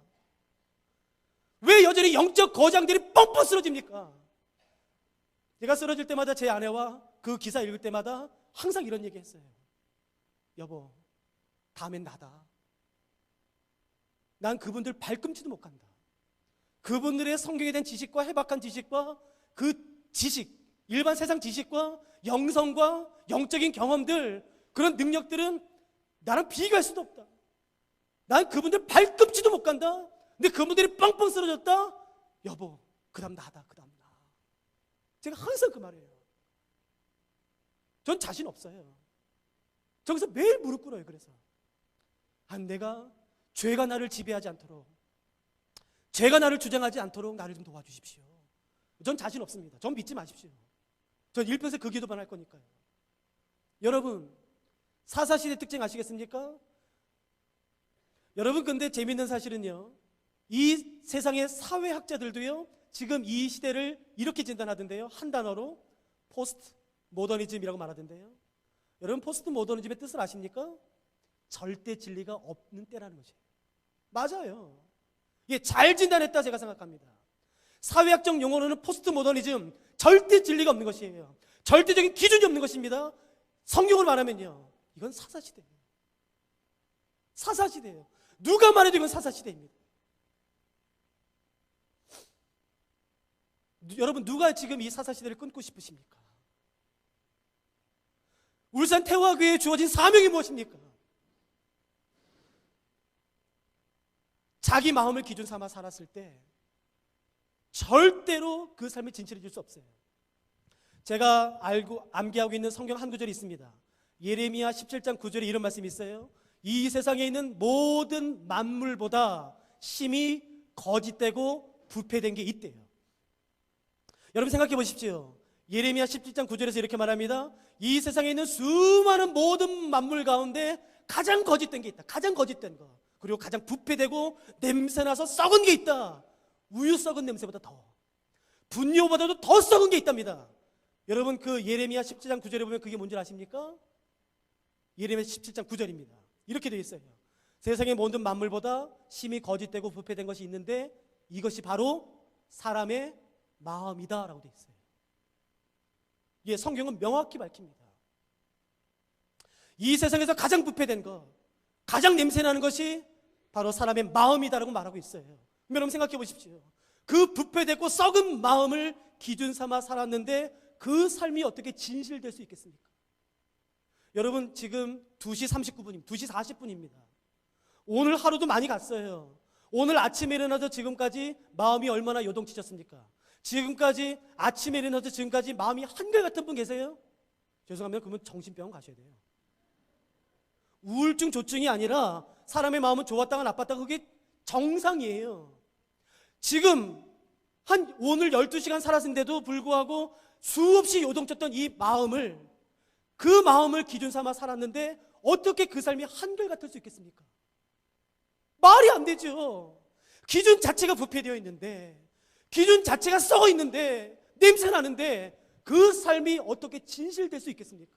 왜 여전히 영적 거장들이 뻥뻥 쓰러집니까? 제가 쓰러질 때마다 제 아내와 그 기사 읽을 때마다 항상 이런 얘기 했어요. 여보, 다음엔 나다. 난 그분들 발꿈치도 못 간다. 그분들의 성경에 대한 지식과 해박한 지식과 그 지식, 일반 세상 지식과 영성과 영적인 경험들, 그런 능력들은 나랑 비교할 수도 없다. 난 그분들 발꿈치도 못 간다. 근데 그분들이 뻥뻥 쓰러졌다. 여보, 그 다음 나다. 그 다음 나. 제가 항상 그 말이에요. 전 자신 없어요. 저기서 매일 무릎 꿇어요. 그래서 내가 죄가 나를 지배하지 않도록, 죄가 나를 주장하지 않도록 나를 좀 도와주십시오. 전 자신 없습니다. 전 믿지 마십시오. 전 일편에서 그 기도만 할 거니까요. 여러분, 사사시대 특징 아시겠습니까? 여러분, 근데 재밌는 사실은요, 이 세상의 사회학자들도요, 지금 이 시대를 이렇게 진단하던데요. 한 단어로 포스트 모더니즘이라고 말하던데요. 여러분, 포스트 모더니즘의 뜻을 아십니까? 절대 진리가 없는 때라는 것이에요. 맞아요. 이게 잘 진단했다 제가 생각합니다. 사회학적 용어로는 포스트 모더니즘, 절대 진리가 없는 것이에요. 절대적인 기준이 없는 것입니다. 성경으로 말하면요, 이건 사사시대예요. 사사시대예요. 누가 말해도 이건 사사시대입니다. 여러분, 누가 지금 이 사사시대를 끊고 싶으십니까? 울산 태화교회에 주어진 사명이 무엇입니까? 자기 마음을 기준 삼아 살았을 때 절대로 그 삶을 진실해 줄 수 없어요. 제가 암기하고 있는 성경 한 구절이 있습니다. 예레미야 17장 9절에 이런 말씀이 있어요. 이 세상에 있는 모든 만물보다 심히 거짓되고 부패된 게 있대요. 여러분, 생각해 보십시오. 예레미야 17장 9절에서 이렇게 말합니다. 이 세상에 있는 수많은 모든 만물 가운데 가장 거짓된 게 있다. 가장 거짓된 거. 그리고 가장 부패되고 냄새나서 썩은 게 있다. 우유 썩은 냄새보다 더, 분뇨보다도 더 썩은 게 있답니다. 여러분, 그 예레미야 17장 9절에 보면 그게 뭔지 아십니까? 예레미야 17장 9절입니다. 이렇게 되어 있어요. 세상의 모든 만물보다 심히 거짓되고 부패된 것이 있는데 이것이 바로 사람의 마음이다 라고 되어 있어요. 예, 성경은 명확히 밝힙니다. 이 세상에서 가장 부패된 것, 가장 냄새나는 것이 바로 사람의 마음이다라고 말하고 있어요. 여러분 생각해 보십시오. 그 부패되고 썩은 마음을 기준 삼아 살았는데 그 삶이 어떻게 진실될 수 있겠습니까? 여러분, 지금 2시 39분입니다. 2시 40분입니다. 오늘 하루도 많이 갔어요. 오늘 아침에 일어나서 지금까지 마음이 얼마나 요동치셨습니까? 지금까지 아침에 일어나서 지금까지 마음이 한결같은 분 계세요? 죄송합니다. 그러면 정신병원 가셔야 돼요. 우울증, 조증이 아니라 사람의 마음은 좋았다가 나빴다가 그게 정상이에요. 지금 오늘 12시간 살았는데도 불구하고 수없이 요동쳤던 이 마음을, 그 마음을 기준 삼아 살았는데 어떻게 그 삶이 한결같을 수 있겠습니까? 말이 안 되죠. 기준 자체가 부패되어 있는데, 기준 자체가 썩어 있는데, 냄새 나는데 그 삶이 어떻게 진실될 수 있겠습니까?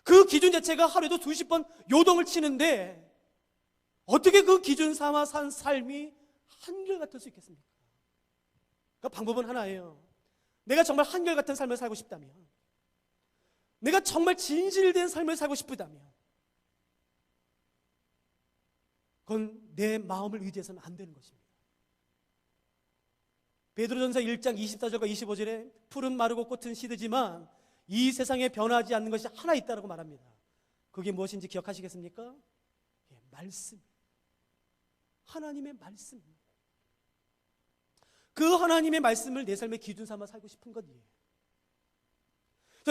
그 기준 자체가 하루에도 수십 번 요동을 치는데 어떻게 그 기준 삼아 산 삶이 한결같을 수 있겠습니까? 그러니까 방법은 하나예요. 내가 정말 한결같은 삶을 살고 싶다면, 내가 정말 진실된 삶을 살고 싶다면 그건 내 마음을 의지해서는 안 되는 것입니다. 베드로전서 1장 24절과 25절에 풀은 마르고 꽃은 시들지만 이 세상에 변하지 않는 것이 하나 있다고 말합니다. 그게 무엇인지 기억하시겠습니까? 예, 말씀. 하나님의 말씀. 그 하나님의 말씀을 내 삶의 기준 삼아 살고 싶은 것이에요.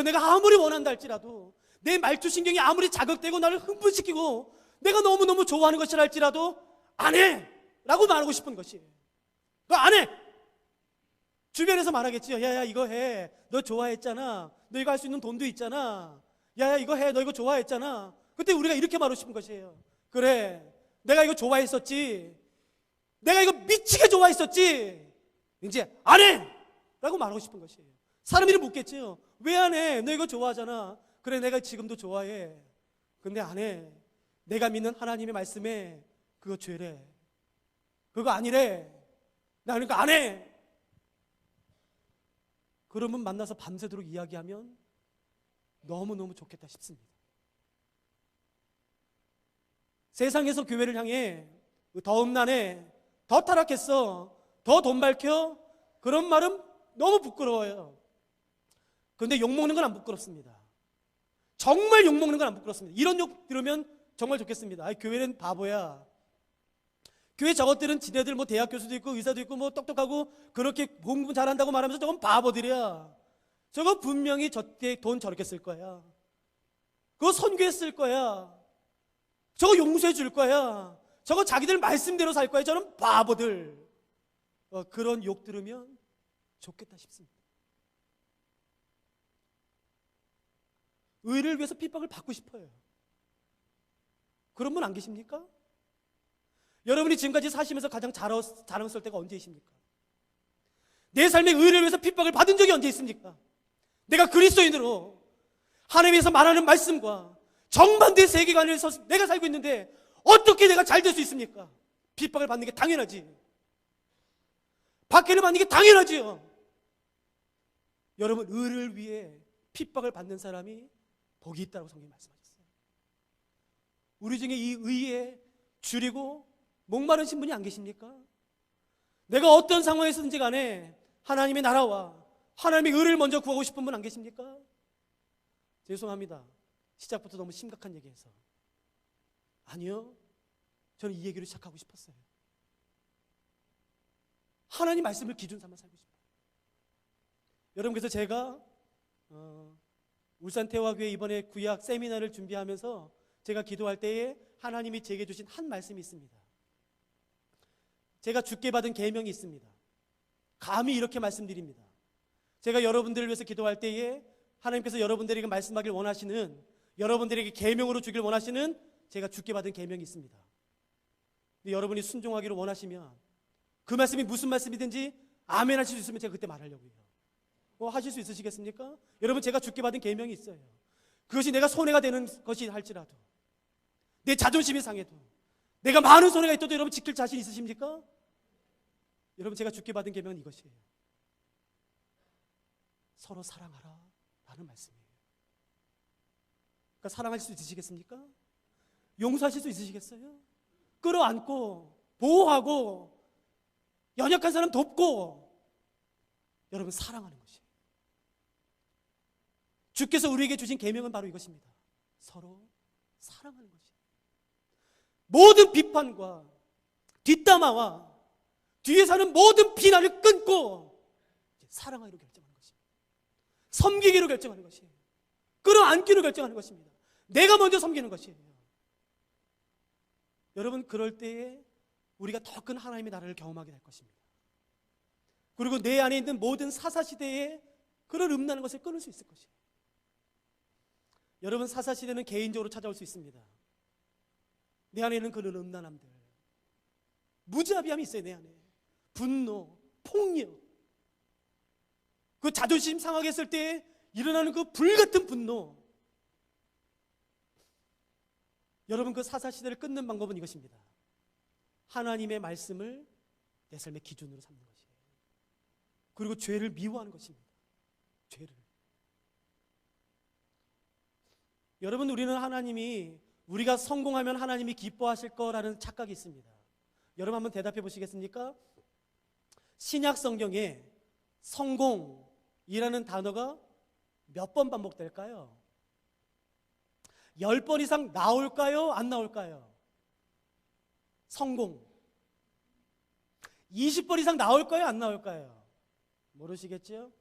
내가 아무리 원한다 할지라도, 내 말투신경이 아무리 자극되고 나를 흥분시키고 내가 너무너무 좋아하는 것이라 할지라도 안 해! 라고 말하고 싶은 것이에요. 너 안 해! 주변에서 말하겠지요. 야야 이거 해. 너 좋아했잖아. 너 이거 할 수 있는 돈도 있잖아. 야야 이거 해. 너 이거 좋아했잖아. 그때 우리가 이렇게 말하고 싶은 것이에요. 그래, 내가 이거 좋아했었지. 내가 이거 미치게 좋아했었지. 이제 안 해! 라고 말하고 싶은 것이에요. 사람들이 묻겠지요. 왜 안 해? 너 이거 좋아하잖아. 그래, 내가 지금도 좋아해. 근데 안 해. 내가 믿는 하나님의 말씀에 그거 죄래. 그거 아니래. 나 그러니까 안 해. 그러면 만나서 밤새도록 이야기하면 너무너무 좋겠다 싶습니다. 세상에서 교회를 향해 더 음란해, 더 타락했어, 더 돈 밝혀, 그런 말은 너무 부끄러워요. 그런데 욕먹는 건 안 부끄럽습니다. 정말 욕먹는 건 안 부끄럽습니다. 이런 욕 들으면 정말 좋겠습니다. 아이, 교회는 바보야. 교회 저것들은 지네들 뭐 대학 교수도 있고 의사도 있고 뭐 똑똑하고 그렇게 공부 잘한다고 말하면서 저건 바보들이야. 저거 분명히 저때 돈 저렇게 쓸 거야. 그거 선교에 쓸 거야. 저거 용서해 줄 거야. 저거 자기들 말씀대로 살 거야. 저는 바보들. 그런 욕 들으면 좋겠다 싶습니다. 의를 위해서 핍박을 받고 싶어요. 그런 분 안 계십니까? 여러분이 지금까지 사시면서 가장 자랑스러울 때가 언제이십니까? 내 삶의 의를 위해서 핍박을 받은 적이 언제 있습니까? 내가 그리스도인으로 하나님에서 말하는 말씀과 정반대의 세계관에서 내가 살고 있는데 어떻게 내가 잘 될 수 있습니까? 핍박을 받는 게 당연하지. 박해를 받는 게 당연하지요. 여러분, 의를 위해 핍박을 받는 사람이 복이 있다고 성경이 말씀하셨어요. 우리 중에 이 의에 줄이고 목마르신 분이 안 계십니까? 내가 어떤 상황에서든지 간에 하나님의 나라와 하나님의 의를 먼저 구하고 싶은 분 안 계십니까? 죄송합니다. 시작부터 너무 심각한 얘기해서. 아니요, 저는 이 얘기를 시작하고 싶었어요. 하나님 말씀을 기준 삼아 살고 싶어요. 여러분, 그래서 제가 울산태화교회 이번에 구약 세미나를 준비하면서 제가 기도할 때에 하나님이 제게 주신 한 말씀이 있습니다. 제가 주께 받은 계명이 있습니다. 감히 이렇게 말씀드립니다. 제가 여러분들을 위해서 기도할 때에 하나님께서 여러분들에게 말씀하길 원하시는, 여러분들에게 계명으로 주길 원하시는 제가 주께 받은 계명이 있습니다. 근데 여러분이 순종하기를 원하시면 그 말씀이 무슨 말씀이든지 아멘 하실 수 있으면 제가 그때 말하려고 해요. 하실 수 있으시겠습니까? 여러분, 제가 주께 받은 계명이 있어요. 그것이 내가 손해가 되는 것이 할지라도, 내 자존심이 상해도, 내가 많은 손해가 있어도 여러분 지킬 자신 있으십니까? 여러분, 제가 주께 받은 계명은 이것이에요. 서로 사랑하라 라는 말씀이에요. 그러니까 사랑할 수 있으시겠습니까? 용서하실 수 있으시겠어요? 끌어안고 보호하고 연약한 사람 돕고 여러분 사랑하는 것이에요. 주께서 우리에게 주신 계명은 바로 이것입니다. 서로 사랑하는 것이에요. 모든 비판과 뒷담화와 뒤에 사는 모든 비난을 끊고 사랑하기로 결정하는 것입니다. 섬기기로 결정하는 것이에요. 끌어안기로 결정하는 것입니다. 내가 먼저 섬기는 것이에요. 여러분, 그럴 때에 우리가 더 큰 하나님의 나라를 경험하게 될 것입니다. 그리고 내 안에 있는 모든 사사시대의 그런 음란한 것을 끊을 수 있을 것이에요. 여러분, 사사시대는 개인적으로 찾아올 수 있습니다. 내 안에 있는 그런 음란함들, 무자비함이 있어요. 내 안에 분노, 폭력, 그 자존심 상하게 했을 때 일어나는 그 불같은 분노. 여러분, 그 사사시대를 끊는 방법은 이것입니다. 하나님의 말씀을 내 삶의 기준으로 삼는 것이에요. 그리고 죄를 미워하는 것입니다. 죄를. 여러분, 우리는 하나님이, 우리가 성공하면 하나님이 기뻐하실 거라는 착각이 있습니다. 여러분, 한번 대답해 보시겠습니까? 신약 성경에 성공이라는 단어가 몇 번 반복될까요? 10번 이상 나올까요? 안 나올까요? 성공. 20번 이상 나올까요? 안 나올까요? 모르시겠죠?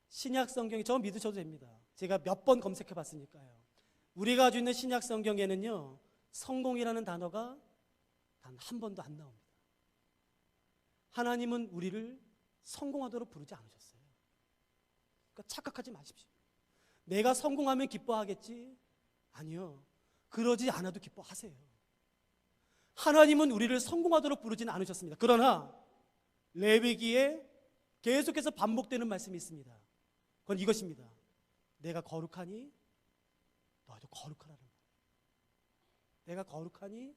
신약 성경이, 저 믿으셔도 됩니다. 제가 몇 번 검색해 봤으니까요. 우리가 가지고 있는 신약 성경에는요, 성공이라는 단어가 단 한 번도 안 나옵니다. 하나님은 우리를 성공하도록 부르지 않으셨어요. 그러니까 착각하지 마십시오. 내가 성공하면 기뻐하겠지? 아니요. 그러지 않아도 기뻐하세요. 하나님은 우리를 성공하도록 부르지는 않으셨습니다. 그러나 레위기에 계속해서 반복되는 말씀이 있습니다. 그건 이것입니다. 내가 거룩하니 너희도 거룩하라는 말. 내가 거룩하니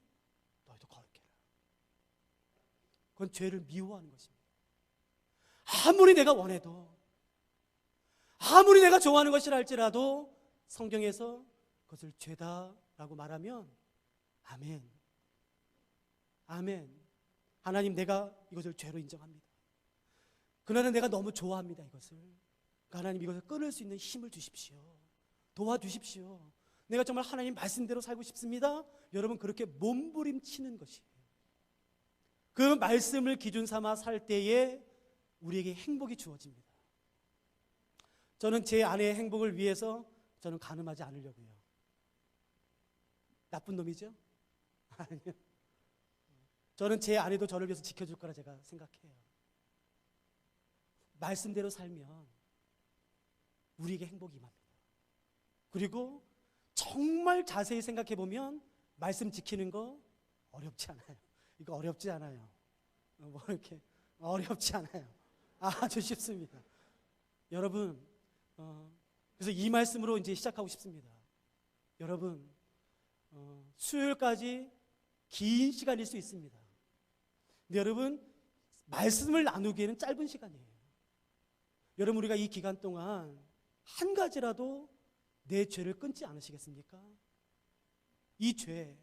너희도 거룩해라. 그건 죄를 미워하는 것입니다. 아무리 내가 원해도, 아무리 내가 좋아하는 것이라 할지라도 성경에서 그것을 죄다라고 말하면 아멘, 아멘. 하나님, 내가 이것을 죄로 인정합니다. 그러나 내가 너무 좋아합니다, 이것을. 그러니까 하나님, 이것을 끊을 수 있는 힘을 주십시오. 도와주십시오. 내가 정말 하나님 말씀대로 살고 싶습니다. 여러분, 그렇게 몸부림치는 것이에요. 그 말씀을 기준 삼아 살 때에 우리에게 행복이 주어집니다. 저는 제 아내의 행복을 위해서 저는 간음하지 않으려고요. 나쁜 놈이죠? 아니요. 저는 제 아내도 저를 위해서 지켜줄 거라 제가 생각해요. 말씀대로 살면 우리에게 행복이 임합니다. 그리고 정말 자세히 생각해 보면 말씀 지키는 거 어렵지 않아요. 이거 어렵지 않아요. 뭐 이렇게 어렵지 않아요. 아주 쉽습니다. 여러분, 그래서 이 말씀으로 이제 시작하고 싶습니다. 여러분, 수요일까지 긴 시간일 수 있습니다. 근데 여러분, 말씀을 나누기에는 짧은 시간이에요. 여러분, 우리가 이 기간 동안 한 가지라도 내 죄를 끊지 않으시겠습니까? 이 죄,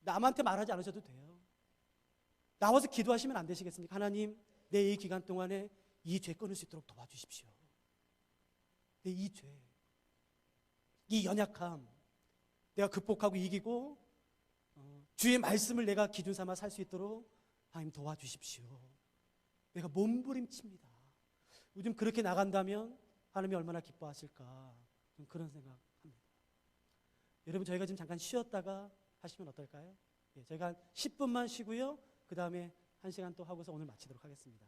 남한테 말하지 않으셔도 돼요. 나와서 기도하시면 안 되시겠습니까? 하나님, 내 이 기간 동안에 이 죄 끊을 수 있도록 도와주십시오. 내 이 죄, 이 연약함 내가 극복하고 이기고 주의 말씀을 내가 기준 삼아 살 수 있도록 하나님 도와주십시오. 내가 몸부림칩니다. 요즘 그렇게 나간다면 하나님이 얼마나 기뻐하실까, 좀 그런 생각합니다. 여러분, 저희가 지금 잠깐 쉬었다가 하시면 어떨까요? 저희가 10분만 쉬고요. 그 다음에 1시간 또 하고서 오늘 마치도록 하겠습니다.